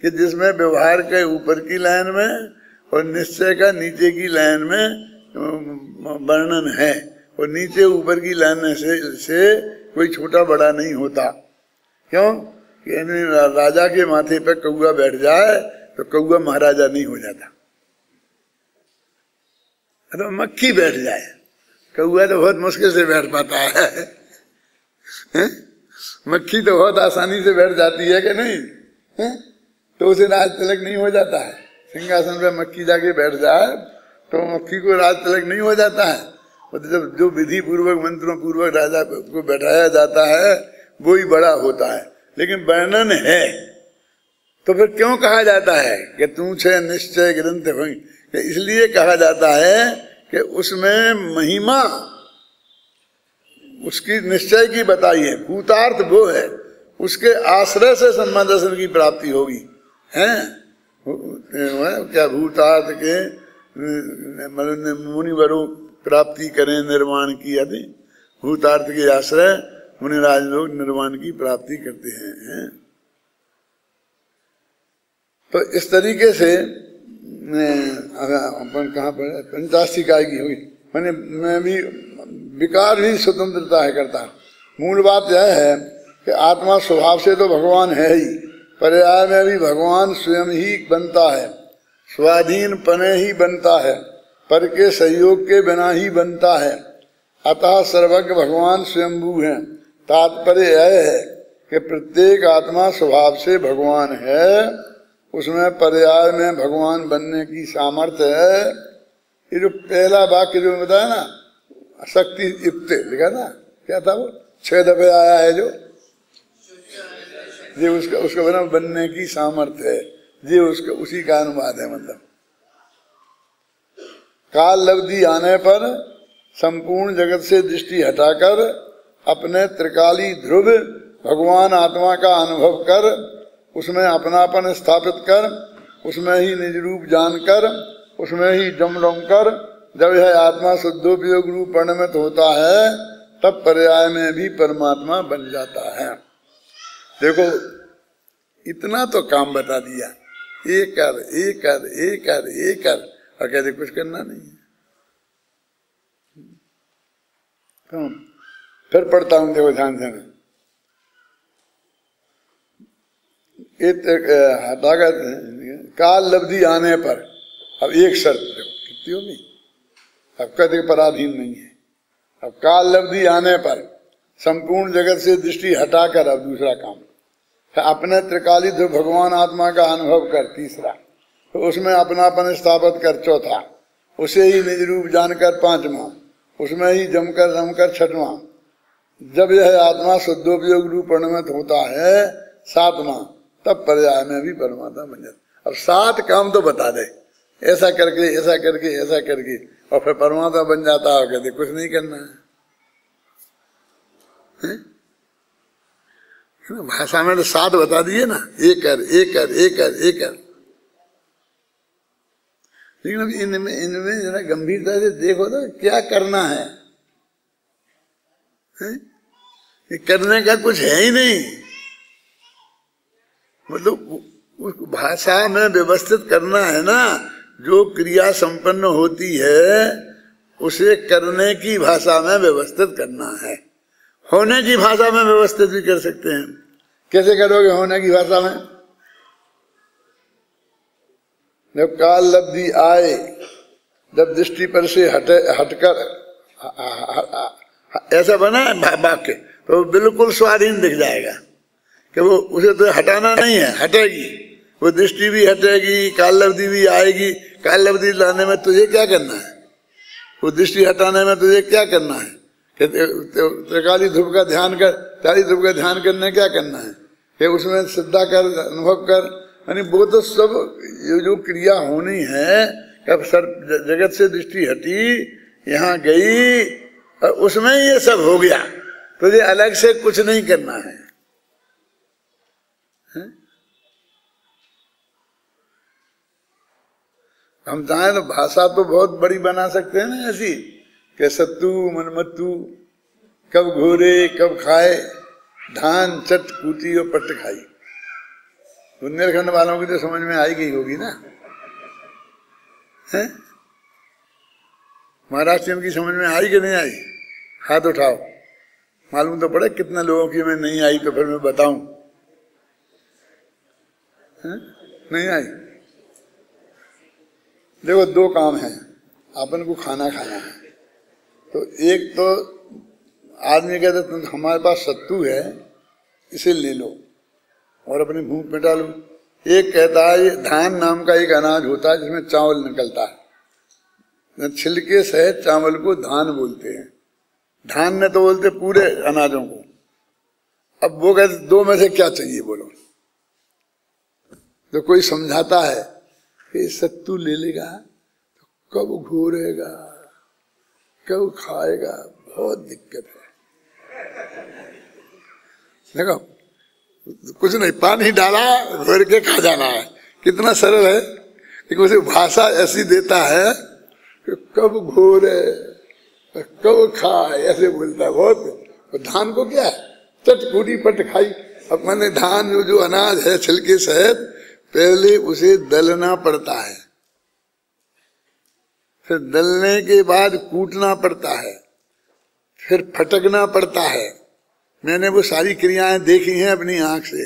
कि जिसमें व्यवहार के ऊपर की लाइन में और निश्चय का नीचे की लाइन में वर्णन है, और नीचे ऊपर की लाइन से कोई छोटा बड़ा नहीं होता। क्यों? राजा के माथे पे कौआ बैठ जाए तो कौआ महाराजा नहीं हो जाता, तो मक्खी बैठ जाए, कौआ तो बहुत मुश्किल से बैठ पाता है, मक्खी तो बहुत आसानी से बैठ जाती है कि नहीं है? तो उसे राज तिलक नहीं हो जाता है। सिंहासन पे मक्खी जाके बैठ जाए तो मक्खी को राज तिलक नहीं हो जाता है। मतलब जो विधि पूर्वक मंत्रों पूर्वक राजा को बैठाया जाता है वो ही बड़ा होता है। लेकिन वर्णन है तो फिर क्यों कहा जाता है कि तू छे निश्चय ग्रंथ हुई? इसलिए कहा जाता है कि उसमें महिमा उसकी निश्चय की बताई है, भूतार्थ वो है, उसके आश्रय से सम्मा दर्शन की प्राप्ति होगी है। क्या भूतार्थ के मुनिवरों प्राप्ति करें निर्माण की, यदि भूतार्थ के आश्रय मुनिराज लोग निर्माण की प्राप्ति करते हैं। तो इस तरीके से अपन कहाँ पर 85 इकाई की हुई, मैंने मैं भी विकार भी स्वतंत्रता है करता। मूल बात यह है कि आत्मा स्वभाव से तो भगवान है ही, पर्याय में भी भगवान स्वयं ही बनता है, स्वाधीन पने ही बनता है, पर के सहयोग के बिना ही बनता है। अतः सर्वज्ञ भगवान स्वयंभू है। तात्पर्य यह है कि प्रत्येक आत्मा स्वभाव से भगवान है, उसमें पर्याय में भगवान बनने की सामर्थ्य है। ये जो पहला वाक्य जो बताया ना, शक्ति युक्त लिखा ना, क्या था वो 6 दफे आया है जो, ये उसका बना बनने की सामर्थ्य है, ये उसका उसी का अनुवाद है। मतलब काल लब्धि आने पर संपूर्ण जगत से दृष्टि हटाकर अपने त्रिकाली ध्रुव भगवान आत्मा का अनुभव कर, उसमें अपनापन स्थापित कर, उसमें ही निज रूप जानकर, उसमें ही जम कर जब यह आत्मा शुद्धोपयोग रूप परिणमित होता है तब पर्याय में भी परमात्मा बन जाता है। देखो इतना तो काम बता दिया, ये कर ये कर ये कर ये कर, और कहते कुछ करना नहीं है। फिर पढ़ता हूं, देखो ध्यान से। काल लब्धि आने पर, अब एक शर्त देखो कितनी होगी, अब कहते पराधीन नहीं है। अब काल लब्धि आने पर संपूर्ण जगत से दृष्टि हटाकर, अब दूसरा काम अपने त्रिकाली ध्रुव भगवान आत्मा का अनुभव कर, तीसरा तो उसमें अपनापन स्थापित कर, चौथा उसे ही निज रूप जानकर, पांचवा उसमें ही जमकर रमकर, छठवां जब यह आत्मा शुद्धोपयोग रूप परिणमित होता है, सातवां तब पर्याय में भी परमात्मा बन जाता। अब 7 काम तो बता दे, ऐसा करके ऐसा करके ऐसा करके, और फिर परमात्मा बन जाता है। कहते कुछ नहीं करना है। भाषा में तो 7 बता दिए ना, ये कर ये कर ये कर ये कर। लेकिन अब इनमें जरा गंभीरता से देखो तो क्या करना है, ये करने का कुछ है ही नहीं। मतलब उस भाषा में व्यवस्थित करना है ना, जो क्रिया संपन्न होती है उसे करने की भाषा में व्यवस्थित करना है। होने की भाषा में व्यवस्थित भी कर सकते हैं, कैसे करोगे होने की भाषा में? जब काल लब्धि आए, जब दृष्टि पर से हटकर ऐसा बना वाक्य तो बिल्कुल स्वाधीन दिख जाएगा कि वो उसे तो हटाना नहीं है, हटेगी वो दृष्टि भी हटेगी, काल लब्धि भी आएगी। काल लब्धि लाने में तुझे क्या करना है? वो दृष्टि हटाने में तुझे क्या करना है? त्रिकाली ध्रुव का ध्यान कर, चाली ध्रुव का ध्यान करने क्या करना है कि उसमें श्रद्धा कर, अनुभव कर। यानी वो तो सब ये जो क्रिया होनी है, कब सर जगत से दृष्टि हटी, यहाँ गई और उसमें ये सब हो गया। तुझे अलग से कुछ नहीं करना है, हम चाहें तो भाषा तो बहुत बड़ी बना सकते हैं ना, ऐसी कि सत्तू मनमत्तू, कब घोरे कब खाए, धान चट कूटी और पट खाई। बुंदेलखंड वालों की तो समझ में आई गई होगी ना, है? महाराष्ट्र की समझ में आई कि नहीं आई? हाथ उठाओ, मालूम तो पड़े कितना लोगों की में नहीं आई, तो फिर मैं बताऊं। नहीं आई? देखो दो काम है, अपन को खाना खाना है, तो एक तो आदमी कहते तुम हमारे पास सत्तू है इसे ले लो और अपनी भूख मिटा लो। एक कहता है ये धान नाम का एक अनाज होता है जिसमें चावल निकलता है, छिलके सहित चावल को धान बोलते हैं। धान ने तो बोलते पूरे अनाजों को। अब वो कहते दो में से क्या चाहिए बोलो? तो कोई समझाता है कि सत्तू ले लेगा तो कब घोरेगा कब खाएगा, बहुत दिक्कत है। देखो कुछ नहीं, पानी डाला घोर के खा जाना है, कितना सरल है। लेकिन उसे भाषा ऐसी देता है कि कब घोरे कब खाए, ऐसे बोलता है बहुत। तो धान को क्या है, चटकूटी पट खाई। अब मैंने धान जो अनाज है छिलके सहित, पहले उसे दलना पड़ता है, फिर दलने के बाद कूटना पड़ता है, फिर फटकना पड़ता है। मैंने वो सारी क्रियाएं देखी हैं अपनी आंख से,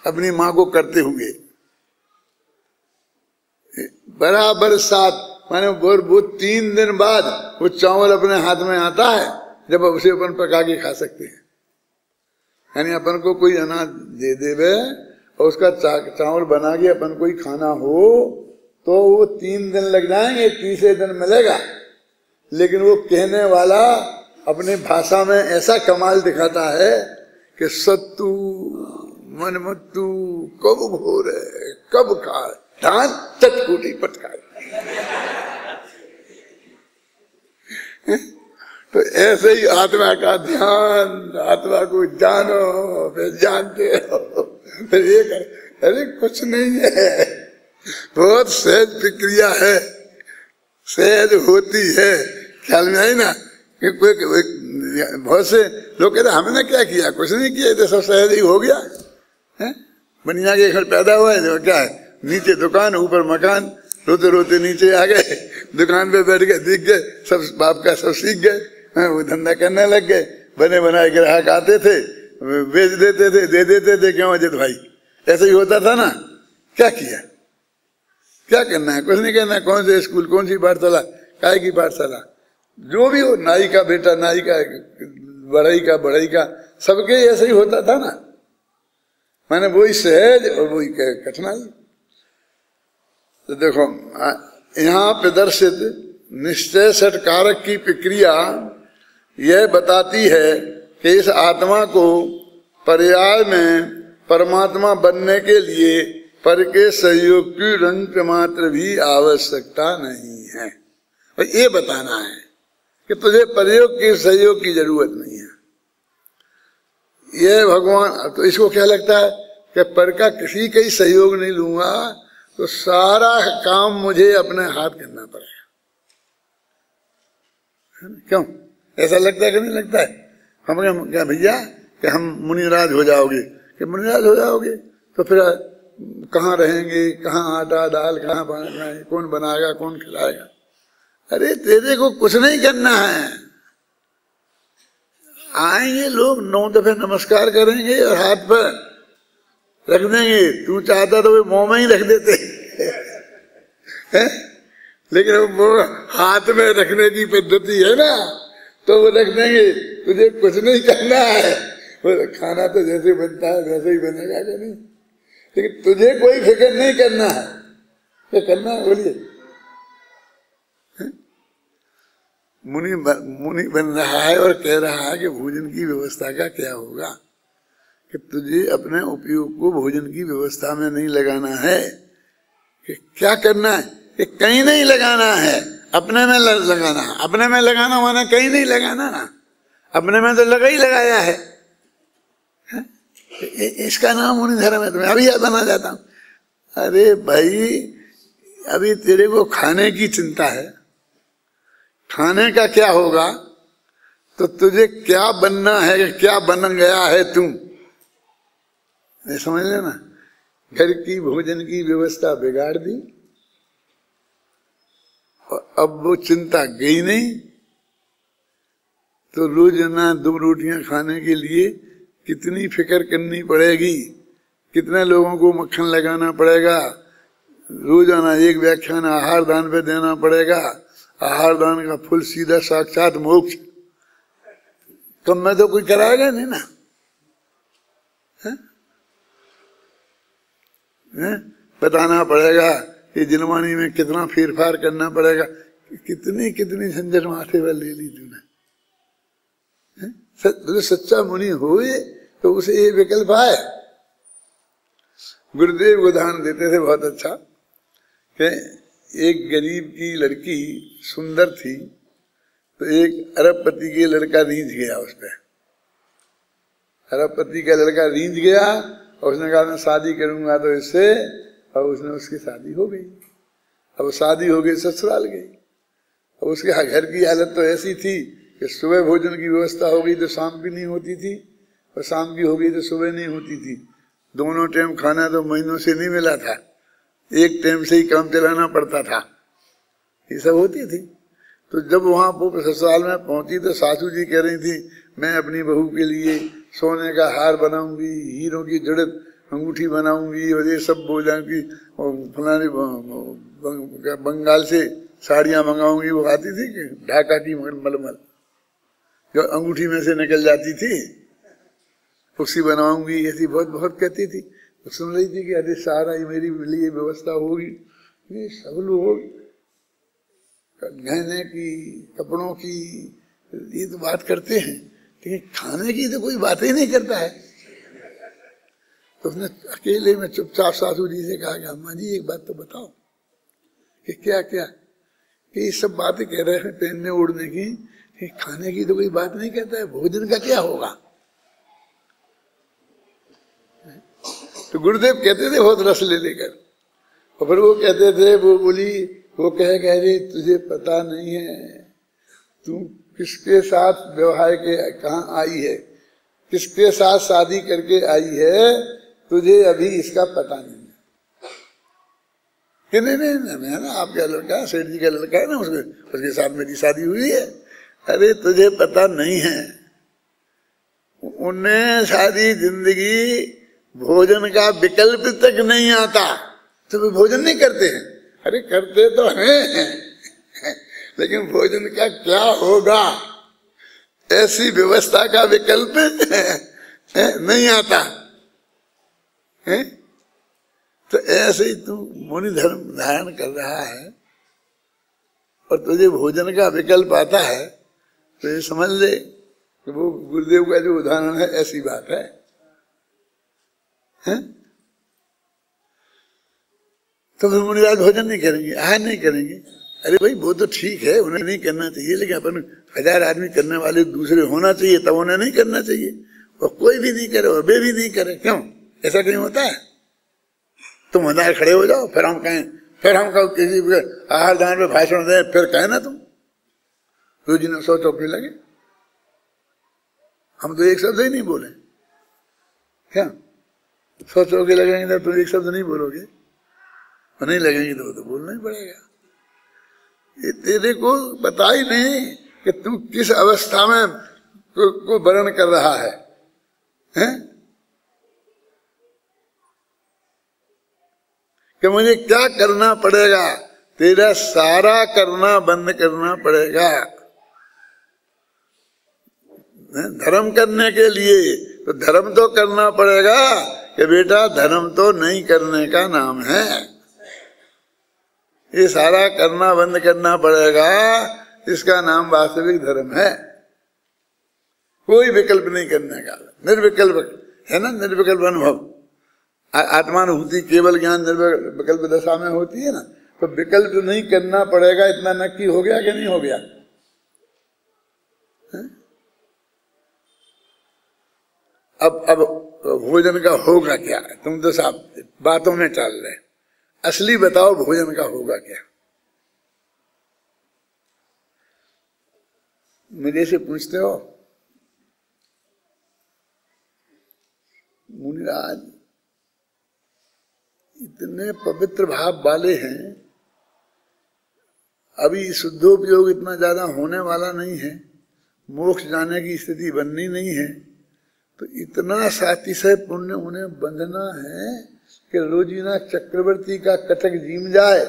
अपनी माँ को करते हुए। बराबर साथ माने वो 3 दिन बाद वो चावल अपने हाथ में आता है, जब उसे अपन पका के खा सकते हैं। यानी अपन को कोई अनाज दे देवे और उसका चावल बना के अपन कोई खाना हो तो वो 3 दिन लग जाएंगे, तीसरे दिन मिलेगा। लेकिन वो कहने वाला अपनी भाषा में ऐसा कमाल दिखाता है कि सत्तू मनमत्तू कब घोरे कब खाए, धान चटकूटी पटकाए। तो ऐसे ही आत्मा का ध्यान, आत्मा को जानो फिर जानते हो, फिर ये कर। अरे कुछ नहीं है, बहुत सहज प्रक्रिया है, सहज होती है। ख्याल में आई ना? बहुत से लोग कहते हमने क्या किया, कुछ नहीं किया, तो सब सहज ही हो गया है। बनिया के घर पैदा हुआ है, क्या है, नीचे दुकान ऊपर मकान, रोते रोते नीचे आ गए, दुकान पे बैठ गए, दिख गए, सब बाप का सब सीख गए, वो धंधा करने लग गए। बने बनाए ग्राहक आते थे, बेच देते थे, दे देते थे। क्यों अजित भाई? ऐसे ही होता था ना। क्या किया, क्या करना है? कुछ नहीं करना है। कौन से स्कूल, कौन सी पाठशाला, काय की पाठशाला, जो भी हो, नाई का बेटा नाई का, बढ़ई का, सबके ऐसे ही होता था ना। माने वही सहज और वही कठिनाई। तो देखो यहाँ प्रदर्शित निश्चय षट कारक की प्रक्रिया यह बताती है कि इस आत्मा को पर्याय में परमात्मा बनने के लिए पर के सहयोग की रंग मात्र भी आवश्यकता नहीं है। और ये बताना है कि तुझे प्रयोग के सहयोग की जरूरत नहीं है। यह भगवान, तो इसको क्या लगता है कि पर का किसी का ही सहयोग नहीं लूंगा तो सारा काम मुझे अपने हाथ करना पड़ेगा। क्यों ऐसा लगता है कि नहीं लगता है? हम क्या भैया कि हम मुनिराज हो जाओगे, कि मुनिराज हो जाओगे तो फिर कहाँ रहेंगे, कहाँ आटा दाल, कहाँ बनाएंगे, कौन बनाएगा, कौन खिलाएगा? अरे तेरे को कुछ नहीं करना है, आएंगे लोग 9 दफे नमस्कार करेंगे और हाथ पर रख देंगे। तू चाहता तो वो मुंह में ही रख देते है? लेकिन वो हाथ में रखने की पद्धति है ना, तो वो रख देंगे। तुझे कुछ नहीं करना है, वो खाना तो जैसे बनता है वैसे ही बनेगा कि नहीं, लेकिन तुझे कोई फिक्र नहीं करना है। क्या करना है बोलिए? मुनि बन रहा है और कह रहा है कि भोजन की व्यवस्था का क्या होगा, कि तुझे अपने उपयोग को भोजन की व्यवस्था में नहीं लगाना है। कि क्या करना है? कि कहीं नहीं लगाना है, अपने में लगाना है। अपने में लगाना माना कहीं नहीं लगाना ना, अपने में तो लगा ही लगाया है। इसका नाम मुनि धर्म है। तुम्हें अभी याद बना जाता हूं, अरे भाई अभी तेरे को खाने की चिंता है, खाने का क्या होगा, तो तुझे क्या बनना है, क्या बन गया है तू, समझ लेना। घर की भोजन की व्यवस्था बिगाड़ दी और अब वो चिंता गई नहीं, तो रोजाना 2 रोटियां खाने के लिए कितनी फिक्र करनी पड़ेगी, कितने लोगों को मक्खन लगाना पड़ेगा, रोजाना 1 व्याख्यान आहार दान पे देना पड़ेगा। आहार दान का फल सीधा साक्षात मोक्ष। कम में तो कोई कराएगा नहीं ना, बताना पड़ेगा कि जिनवानी में कितना फेरफार करना पड़ेगा। कितनी कितनी झंझट माथे पर ले ली तूने। तो सच्चा मुनि होए तो उसे ये विकल्प आए। गुरुदेव उदाहरण देते थे बहुत अच्छा, कि एक गरीब की लड़की सुंदर थी, तो एक अरबपति के लड़का रीझ गया उस पर। अरबपति का लड़का रीझ गया और उसने कहा मैं शादी करूंगा तो इससे, और उसने उसकी शादी हो गई। अब शादी हो गई, ससुराल गई। अब उसके घर की हालत तो ऐसी थी कि सुबह भोजन की व्यवस्था हो गई तो शाम की नहीं होती थी, और शाम की हो गई तो सुबह नहीं होती थी। दोनों टाइम खाना तो महीनों से नहीं मिला था, एक टाइम से ही काम चलाना पड़ता था। ये सब होती थी। तो जब वहां ससुराल में पहुंची तो सासू जी कह रही थी मैं अपनी बहू के लिए सोने का हार बनाऊंगी, हीरों की जड़त अंगूठी बनाऊंगी, और ये सब बोलाऊंगी, और फलाने बंगाल से साड़ियां मंगाऊंगी। वो आती थी कि ढाका की मलमल जो अंगूठी में से निकल जाती थी, उसी बनाऊंगी, ऐसी बहुत बहुत कहती थी। तो सुन रही थी कि अरे सारा ही मेरी लिए व्यवस्था होगी। ये सब लोग गहने की, कपड़ों की ये तो बात करते हैं, लेकिन खाने की तो कोई बात ही नहीं करता है। तो उसने अकेले में चुपचाप सासू जी से कहा कि अम्मा जी एक बात तो बताओ कि क्या क्या, कि ये सब बातें कह रहे हैं पहनने ओढ़ने की, खाने की तो कोई बात नहीं कहता है, भोजन का क्या होगा। तो गुरुदेव कहते थे बहुत रस ले लेकर, और फिर वो कहते थे, वो बोली, वो कह रहे तुझे पता नहीं है तू किसके साथ व्यवहार के कहाँ आई है, किसके साथ शादी करके आई है, तुझे अभी इसका पता नहीं है। कि नहीं मैं ना आपका लड़का, सेठ जी का लड़का है ना, उसके साथ मेरी शादी हुई है। अरे तुझे पता नहीं है, उन्हें सारी जिंदगी भोजन का विकल्प तक नहीं आता, तो वे भोजन नहीं करते हैं। अरे करते तो हैं लेकिन भोजन का क्या होगा ऐसी व्यवस्था का विकल्प नहीं आता है। तो ऐसे ही तू मुनि धर्म धारण कर रहा है और तुझे भोजन का विकल्प आता है, तो ये समझ ले कि वो गुरुदेव का जो उदाहरण है ऐसी बात है। तो फिर मुनिराज भोजन नहीं करेंगे, आहार नहीं करेंगे। अरे भाई वो तो ठीक है, उन्हें नहीं करना चाहिए, लेकिन अपन 1000 आदमी करने वाले दूसरे होना चाहिए, तब उन्हें नहीं करना चाहिए। और कोई भी नहीं करे और वे भी नहीं करे, क्यों? ऐसा कहीं होता है? तुम 1000 खड़े हो जाओ, फिर हम कहें, फिर हम किसी आहार दान पे भाषण दें, फिर कहें ना तुम रोजी ने 100 चौकी लगे, हम तो एक शब्द ही नहीं बोले। क्या 100 चौके लगेंगे तो तुम एक शब्द नहीं बोलोगे, और नहीं लगेंगे तो बोलना ही पड़ेगा। ये तेरे को पता ही नहीं कि तुम किस अवस्था में को वर्ण कर रहा है, हैं? कि मुझे क्या करना पड़ेगा, तेरा सारा करना बंद करना पड़ेगा। धर्म करने के लिए तो धर्म तो करना पड़ेगा कि बेटा धर्म तो नहीं करने का नाम है, ये सारा करना बंद करना पड़ेगा, इसका नाम वास्तविक धर्म है। कोई विकल्प नहीं करने का, निर्विकल्प है ना, निर्विकल्प अनुभव। आत्मानुभूति केवल ज्ञान निर्विकल्प दशा में होती है ना, तो विकल्प नहीं करना पड़ेगा, इतना नक्की हो गया कि नहीं हो गया? है? अब भोजन का होगा क्या? तुम तो साहब बातों में टाल रहे, असली बताओ भोजन का होगा क्या? मेरे से पूछते हो मुनिराज इतने पवित्र भाव वाले हैं, अभी शुद्धोपयोग इतना ज्यादा होने वाला नहीं है, मोक्ष जाने की स्थिति बननी नहीं है, तो इतना सातिशय पुण्य उन्हें बंधना है कि रोजीना चक्रवर्ती का कटक जीम जाए,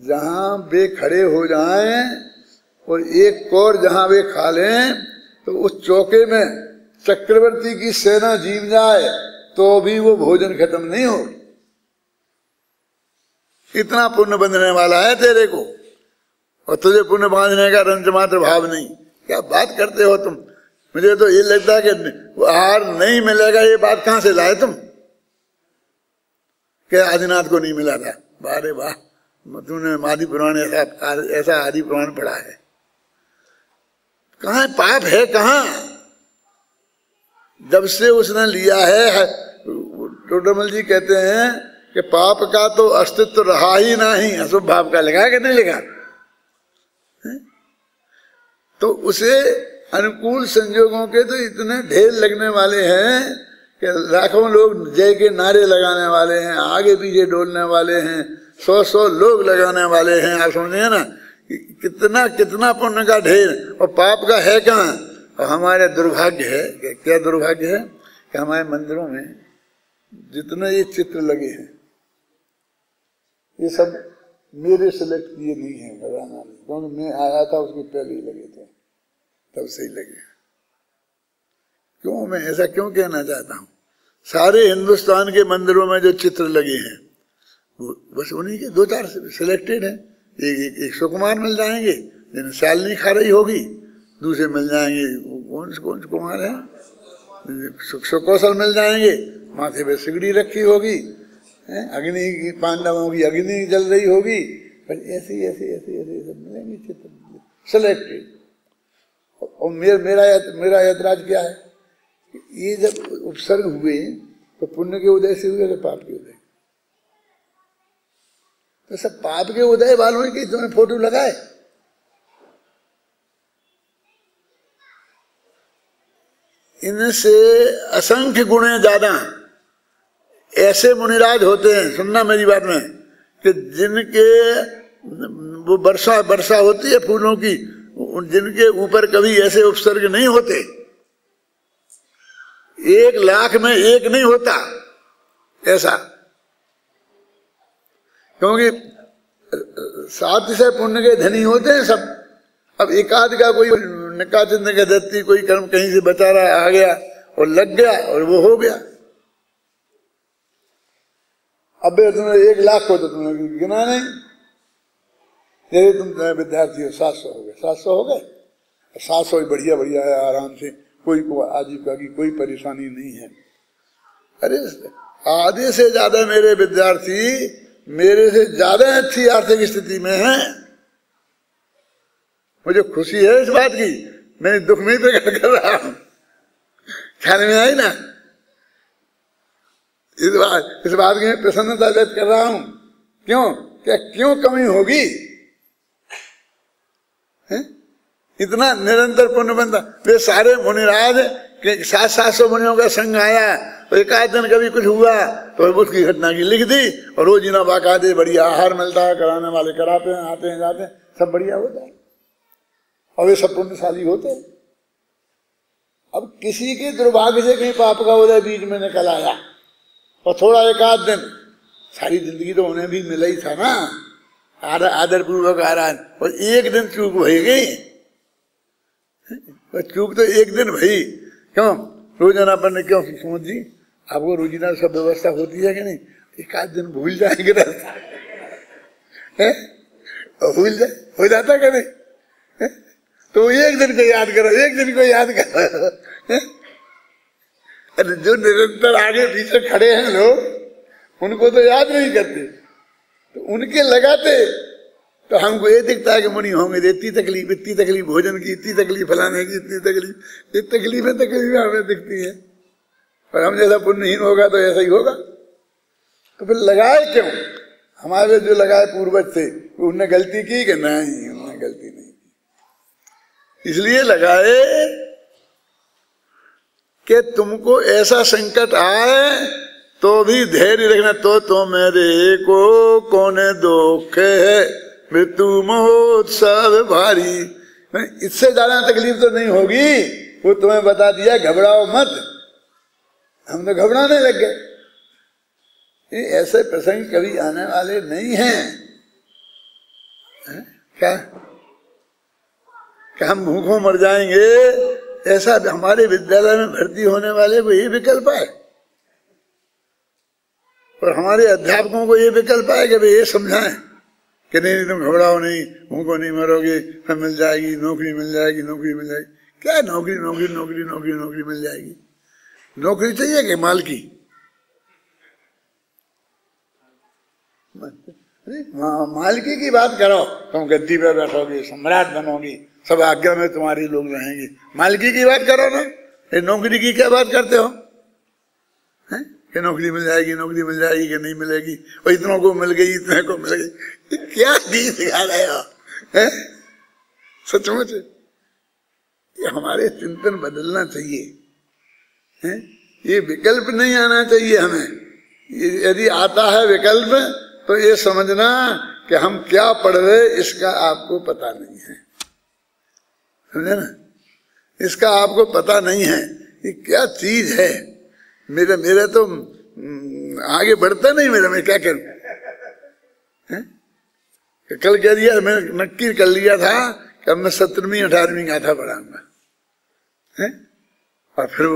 जहां वे खड़े हो जाएं और एक कौर जहां वे खा लें, तो उस चौके में चक्रवर्ती की सेना जीम जाए तो भी वो भोजन खत्म नहीं हो। इतना पुण्य बंधने वाला है तेरे को, और तुझे पुण्य बांधने का रंच मात्र भाव नहीं। क्या बात करते हो तुम? मुझे तो ये लगता है कि आहार नहीं मिलेगा, ये बात कहां से लाए तुम? क्या आदिनाथ को नहीं मिला था? वारे वाह, तुमने आदि पुराण ऐसा आदि पुराण पढ़ा है। कहाँ पाप है? कहाँ? जब से उसने लिया है, टोडरमल जी कहते हैं कि पाप का तो अस्तित्व रहा ही नहीं, अशुभ भाव का लिखा कि नहीं लिखा? तो उसे अनुकूल संजोगों के तो इतने ढेर लगने वाले हैं कि लाखों लोग जय के नारे लगाने वाले हैं, आगे पीछे डोलने वाले हैं, 100 लोग लगाने वाले हैं। आप समझे ना, कितना कितना पुण्य का ढेर, और पाप का है कहाँ? और हमारे दुर्भाग्य है, क्या दुर्भाग्य है कि हमारे मंदिरों में जितने ये चित्र लगे हैं, ये सब मेरे सिलेक्ट किए नहीं है, घबराना नहीं, क्योंकि मैं आया था उसके पहले ही लगे थे, तब से ही लगे। क्यों मैं ऐसा क्यों कहना चाहता हूँ? सारे हिंदुस्तान के मंदिरों में जो चित्र लगे हैं वो बस उन्हीं के 2-4 सिलेक्टेड हैं। एक सुकुमार मिल जाएंगे जिन्हें साल नहीं खा रही होगी, दूसरे मिल जाएंगे कौन से कुमार है, सुकौशल मिल जाएंगे, माथे पे सिगड़ी रखी होगी, अग्नि की पांडवों की अग्नि जल रही होगी, पर ऐसे ऐसे ऐसे ऐसे सब मिलेंगे चित्र सिलेक्टेड। और मेरा ऐतराज क्या है? ये जब उपसर्ग हुए तो पुण्य के उदय से हुए कि पाप के उदय? तो सब पाप के उदय वालों की तुमने फोटो लगाए। इनसे असंख्य गुणे ज्यादा ऐसे मुनिराज होते हैं, सुनना मेरी बात में, कि जिनके वो वर्षा होती है फूलों की, जिनके ऊपर कभी ऐसे उपसर्ग नहीं होते, 1 लाख में 1 नहीं होता ऐसा। क्योंकि 700 पुण्य के धनी होते हैं सब। अब एकाध का कोई निकाचित निकदत्ती कोई कर्म कहीं से बचा रहा आ गया और लग गया और वो हो गया। अब तुमने 1 लाख को तो तुमने गिना नहीं, जैसे तुम विद्यार्थी हो 700 हो गए, 700 हो गए, 700 बढ़िया बढ़िया है, आराम से, कोई को आजीविका की कोई परेशानी नहीं है। अरे आधे से ज्यादा मेरे विद्यार्थी मेरे से ज्यादा अच्छी आर्थिक स्थिति में हैं। मुझे खुशी है इस बात की, मैं दुख में प्रकट कर रहा हूं। ख्याल में आई ना? इस बात की मैं प्रसन्नता व्यक्त कर रहा हूं। क्यों? क्या क्यों कमी होगी? है? इतना निरंतर पुण्य बनता। वे सारे मुनिराज के 700 मुनियों का संग आया, तो एक आध दिन कभी कुछ हुआ तो उसकी घटना की लिख दी, और रोजीना बाकायदे बढ़िया आहार मिलता है, कराने वाले कराते हैं, आते हैं जाते हैं, सब बढ़िया होता है, और वे सब पुण्यशाली होते हैं। अब किसी के दुर्भाग्य से कहीं पाप का उदय बीच में निकल आया और थोड़ा एक आध दिन, सारी जिंदगी तो उन्हें भी मिला ही था ना आदर पूर्वक आराधन, और एक दिन चूक हो गई, चूक तो एक दिन भई, क्यों रोजाना अपन ने क्यों समझ जी, आपको रोजाना सब व्यवस्था होती है कि नहीं, एक आध दिन भूल जाएंगे भूल जाए, हो जाता क्या नहीं है? तो एक दिन को याद करो, एक दिन को याद करो। अरे जो निरंतर आगे पीछे खड़े हैं लोग, उनको तो याद नहीं करते, तो उनके लगाते तो हमको ये दिखता है कि मुनि होंगे, इतनी तकलीफ भोजन की, इतनी तकलीफ फलाने की, इतनी तकलीफ, ये तकलीफें हमें दिखती है, और हम जैसा पुण्यहीन होगा तो ऐसा ही होगा। तो फिर लगाए क्यों? हमारे जो लगाए पूर्वज थे, उनने गलती की कि नहीं, उन्होंने गलती नहीं की, इसलिए लगाए कि तुमको ऐसा संकट आए तो भी धैर्य रखना, तो मेरे को कोने दुख है, मृत्यु महोत्सव भारी, इससे ज्यादा तकलीफ तो नहीं होगी, वो तुम्हें बता दिया घबराओ मत, हम तो घबराने लग गए। ये ऐसे प्रसंग कभी आने वाले नहीं हैं, क्या हम भूखों मर जाएंगे, ऐसा हमारे विद्यालय में भर्ती होने वाले को ये विकल्प है, और हमारे अध्यापकों को ये विकल्प है कि भाई ये समझाएं कि नहीं तुम घबराओ नहीं, भूखो नहीं मरोगे, सब मिल जाएगी, नौकरी मिल जाएगी, नौकरी मिल जाएगी। क्या नौकरी नौकरी नौकरी नौकरी नौकरी मिल जाएगी? नौकरी चाहिए कि माल की? मालिकी की बात करो, तुम गद्दी पे बैठोगे, सम्राट बनोगी, सब आज्ञा में तुम्हारी लोग रहेंगे, मालिकी की बात करो ना। ये नौकरी की क्या बात करते हो हैं? कि नौकरी मिल जाएगी, नौकरी मिल जाएगी कि नहीं मिलेगी, और इतनों को मिल गई, इतने को मिल गई, क्या गीत सिखा रहे हो? सचमुच ये हमारे चिंतन बदलना चाहिए है? ये विकल्प नहीं आना चाहिए हमें। यदि आता है विकल्प तो ये समझना कि हम क्या पढ़ रहे इसका आपको पता नहीं है, समझे ना? इसका आपको पता नहीं है ये क्या चीज है। मेरे तो आगे बढ़ता नहीं, मैं क्या करूं? कल कह दिया, मैं नक्की कर लिया था कि अब मैं 17वीं 18वीं गाथा पढ़ाऊंगा, और फिर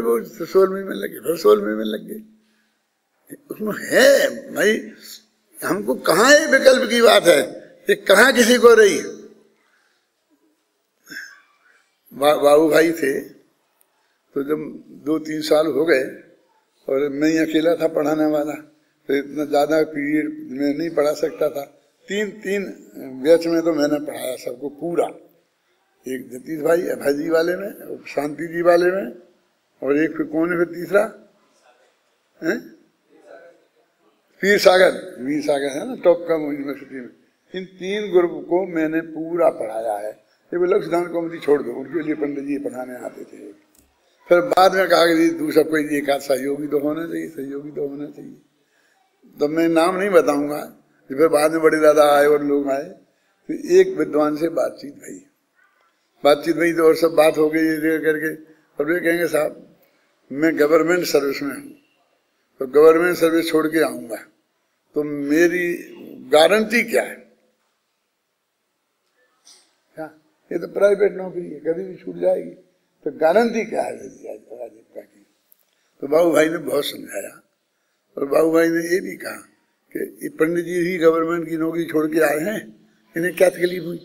वो 16वीं में लगे, फिर 16वीं में लग गई। उसमें है भाई, हमको कहाँ ये विकल्प की बात है, ये कहाँ किसी को रही। बाबू भाई थे तो जब 2-3 साल हो गए और मैं ही अकेला था पढ़ाने वाला, तो इतना ज्यादा पीरियड में नहीं पढ़ा सकता था। 3 बैच में तो मैंने पढ़ाया सबको पूरा, एक जतीश भाई अभय जी वाले में, शांति जी वाले में, और एक फिर कौन है फिर तीसरा वीर सागर है ना टॉप का यूनिवर्सिटी में। इन 3 ग्रुप को मैंने पूरा पढ़ाया है। ये वो लक्ष्यदान कमेटी छोड़ दो, उनके लिए पंडित जी पढ़ाने आते थे। फिर बाद में कहा कि दूसरा कोई एक आध सहयोगी तो होना चाहिए, तो मैं नाम नहीं बताऊंगा। फिर बाद में बड़े दादा आए और लोग आए, फिर एक विद्वान से बातचीत भई तो और सब बात हो गई करके, और वे कहेंगे साहब मैं गवर्नमेंट सर्विस में हूँ, तो गवर्नमेंट सर्विस छोड़ के आऊंगा, तो मेरी गारंटी क्या है? क्या ये तो प्राइवेट नौकरी है, कभी भी छूट जाएगी, तो गारंटी क्या है राजनीति की? तो बाबू भाई ने बहुत समझाया, और बाबू भाई ने ये भी कहा कि ये पंडित जी ही गवर्नमेंट की नौकरी छोड़ के आए हैं, इन्हें क्या तकलीफ हुई?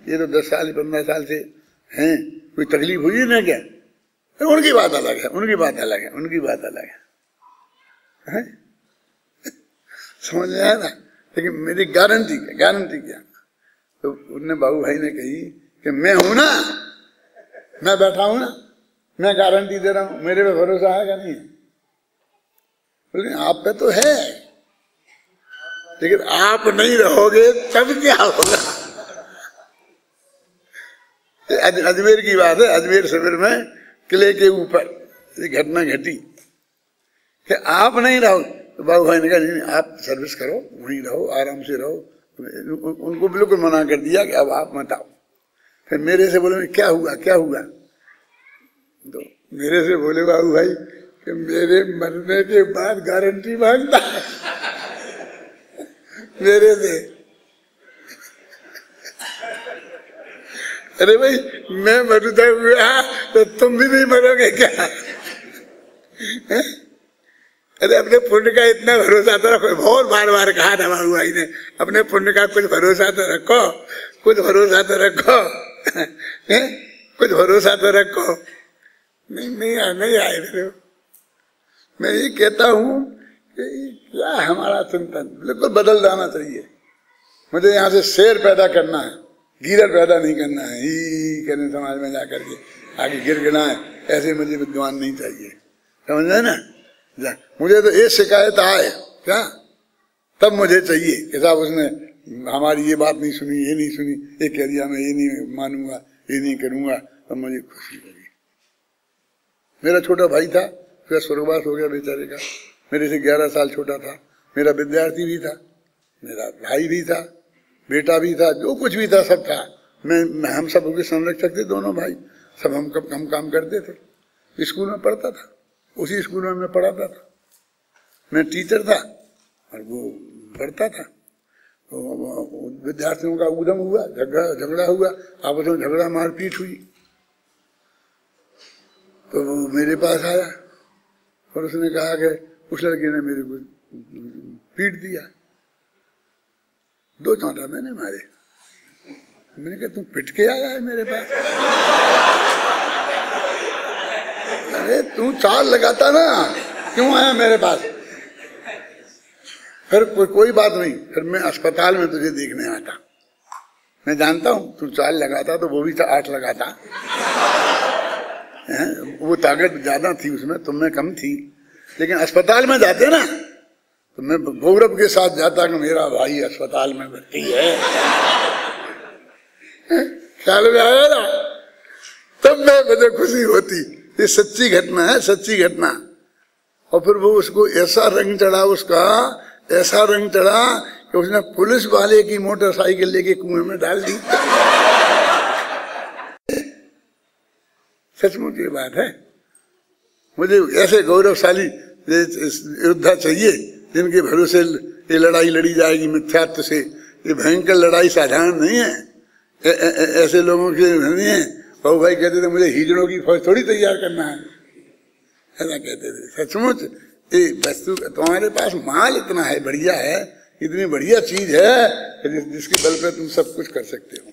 ये तो 10 साल 15 साल से हैं, कोई तकलीफ हुई इन्हें क्या? उनकी बात अलग है, समझ में आया ना? लेकिन मेरी गारंटी क्या? तो उनने बाबू भाई ने कही कि मैं हूं ना, मैं बैठा हूं ना, मैं गारंटी दे रहा हूं, मेरे पे भरोसा है क्या नहीं? बोले आप पे तो है, लेकिन आप नहीं रहोगे तब क्या होगा? अजमेर की बात है, अजमेर शिविर में किले के ऊपर ये घटना घटी कि आप नहीं रहो, तो बाबू भाई ने कहा नहीं आप सर्विस करो, वहीं रहो, आराम से रहो। उनको बिल्कुल मना कर दिया कि अब आप मत आओ। फिर मेरे से बोले क्या हुआ क्या हुआ, तो मेरे से बोले बाबू भाई कि मेरे मरने के बाद गारंटी मांगता है मेरे से। अरे भाई मैं मरता हुआ तो तुम भी नहीं मरोगे क्या? अरे अपने पुण्य का इतना भरोसा तो रखो, बहुत बार बार कहा था बाबू भाई ने, अपने पुण्य का कुछ भरोसा तो रखो, कुछ भरोसा तो रखो कुछ भरोसा तो रखो। नहीं आए मेरे। मैं ये कहता हूँ कि क्या हमारा चिंतन बिल्कुल बदल जाना चाहिए। मुझे यहाँ से शेर पैदा करना है, गिरर पैदा नहीं करना है, ही करने समाज में जाकर के आगे गिर गिना है, ऐसे मुझे विद्वान नहीं चाहिए, समझ रहे ना? मुझे तो ये शिकायत आए क्या तब मुझे चाहिए कि साहब उसने हमारी ये बात नहीं सुनी, ये नहीं सुनी, ये कह दिया मैं ये नहीं मानूंगा, ये नहीं करूंगा, तब मुझे खुशी लगी। मेरा छोटा भाई था, फिर स्वर्गवास हो गया बेचारे का, मेरे से 11 साल छोटा था। मेरा विद्यार्थी भी था, मेरा भाई भी था, बेटा भी था, जो कुछ भी था सब था। मैं हम सब के संरक्षक थे, दोनों भाई, सब हम काम करते थे। स्कूल में पढ़ता था, उसी स्कूल में मैं पढ़ाता था। मैं टीचर था और वो पढ़ता था। तो विद्यार्थियों का उद्यम हुआ, झगड़ा हुआ, आपस में झगड़ा मारपीट हुई। तो वो मेरे पास आया और उसने कहा कि उस लड़के ने मेरे को पीट दिया, 2 चोंटा मैंने मारे। मैंने कहा तुम पिट के आया है मेरे पास? अरे तू चाल लगाता ना, क्यों आया मेरे पास? फिर कोई बात नहीं, फिर मैं अस्पताल में तुझे देखने आता। मैं जानता हूं तू चाल लगाता तो वो भी 8 लगाता। वो ताकत ज्यादा थी उसमें, तुम में कम थी। लेकिन अस्पताल में जाते ना तो मैं गौरव के साथ जाता कि मेरा भाई अस्पताल में भर्ती है। ख्याल में आया ना? तब मुझे खुशी होती। ये सच्ची घटना है, सच्ची घटना। और फिर वो उसको ऐसा रंग चढ़ा, उसका ऐसा रंग चढ़ा कि उसने पुलिस वाले की मोटरसाइकिल लेके कुएं में डाल दी। सचमुच ये बात है। मुझे ऐसे गौरवशाली योद्धा चाहिए जिनके भरोसे ये लड़ाई लड़ी जाएगी मिथ्यात्व से। ये भयंकर लड़ाई साधारण नहीं है। ऐसे लोगों के नहीं है। बाबू भाई कहते थे मुझे हिजड़ों की फौज थोड़ी तैयार करना है, ऐसा कहते थे। सचमुच ये वस्तु तुम्हारे पास माल इतना है, बढ़िया है, इतनी बढ़िया चीज है जिसके बल पे तुम सब कुछ कर सकते हो।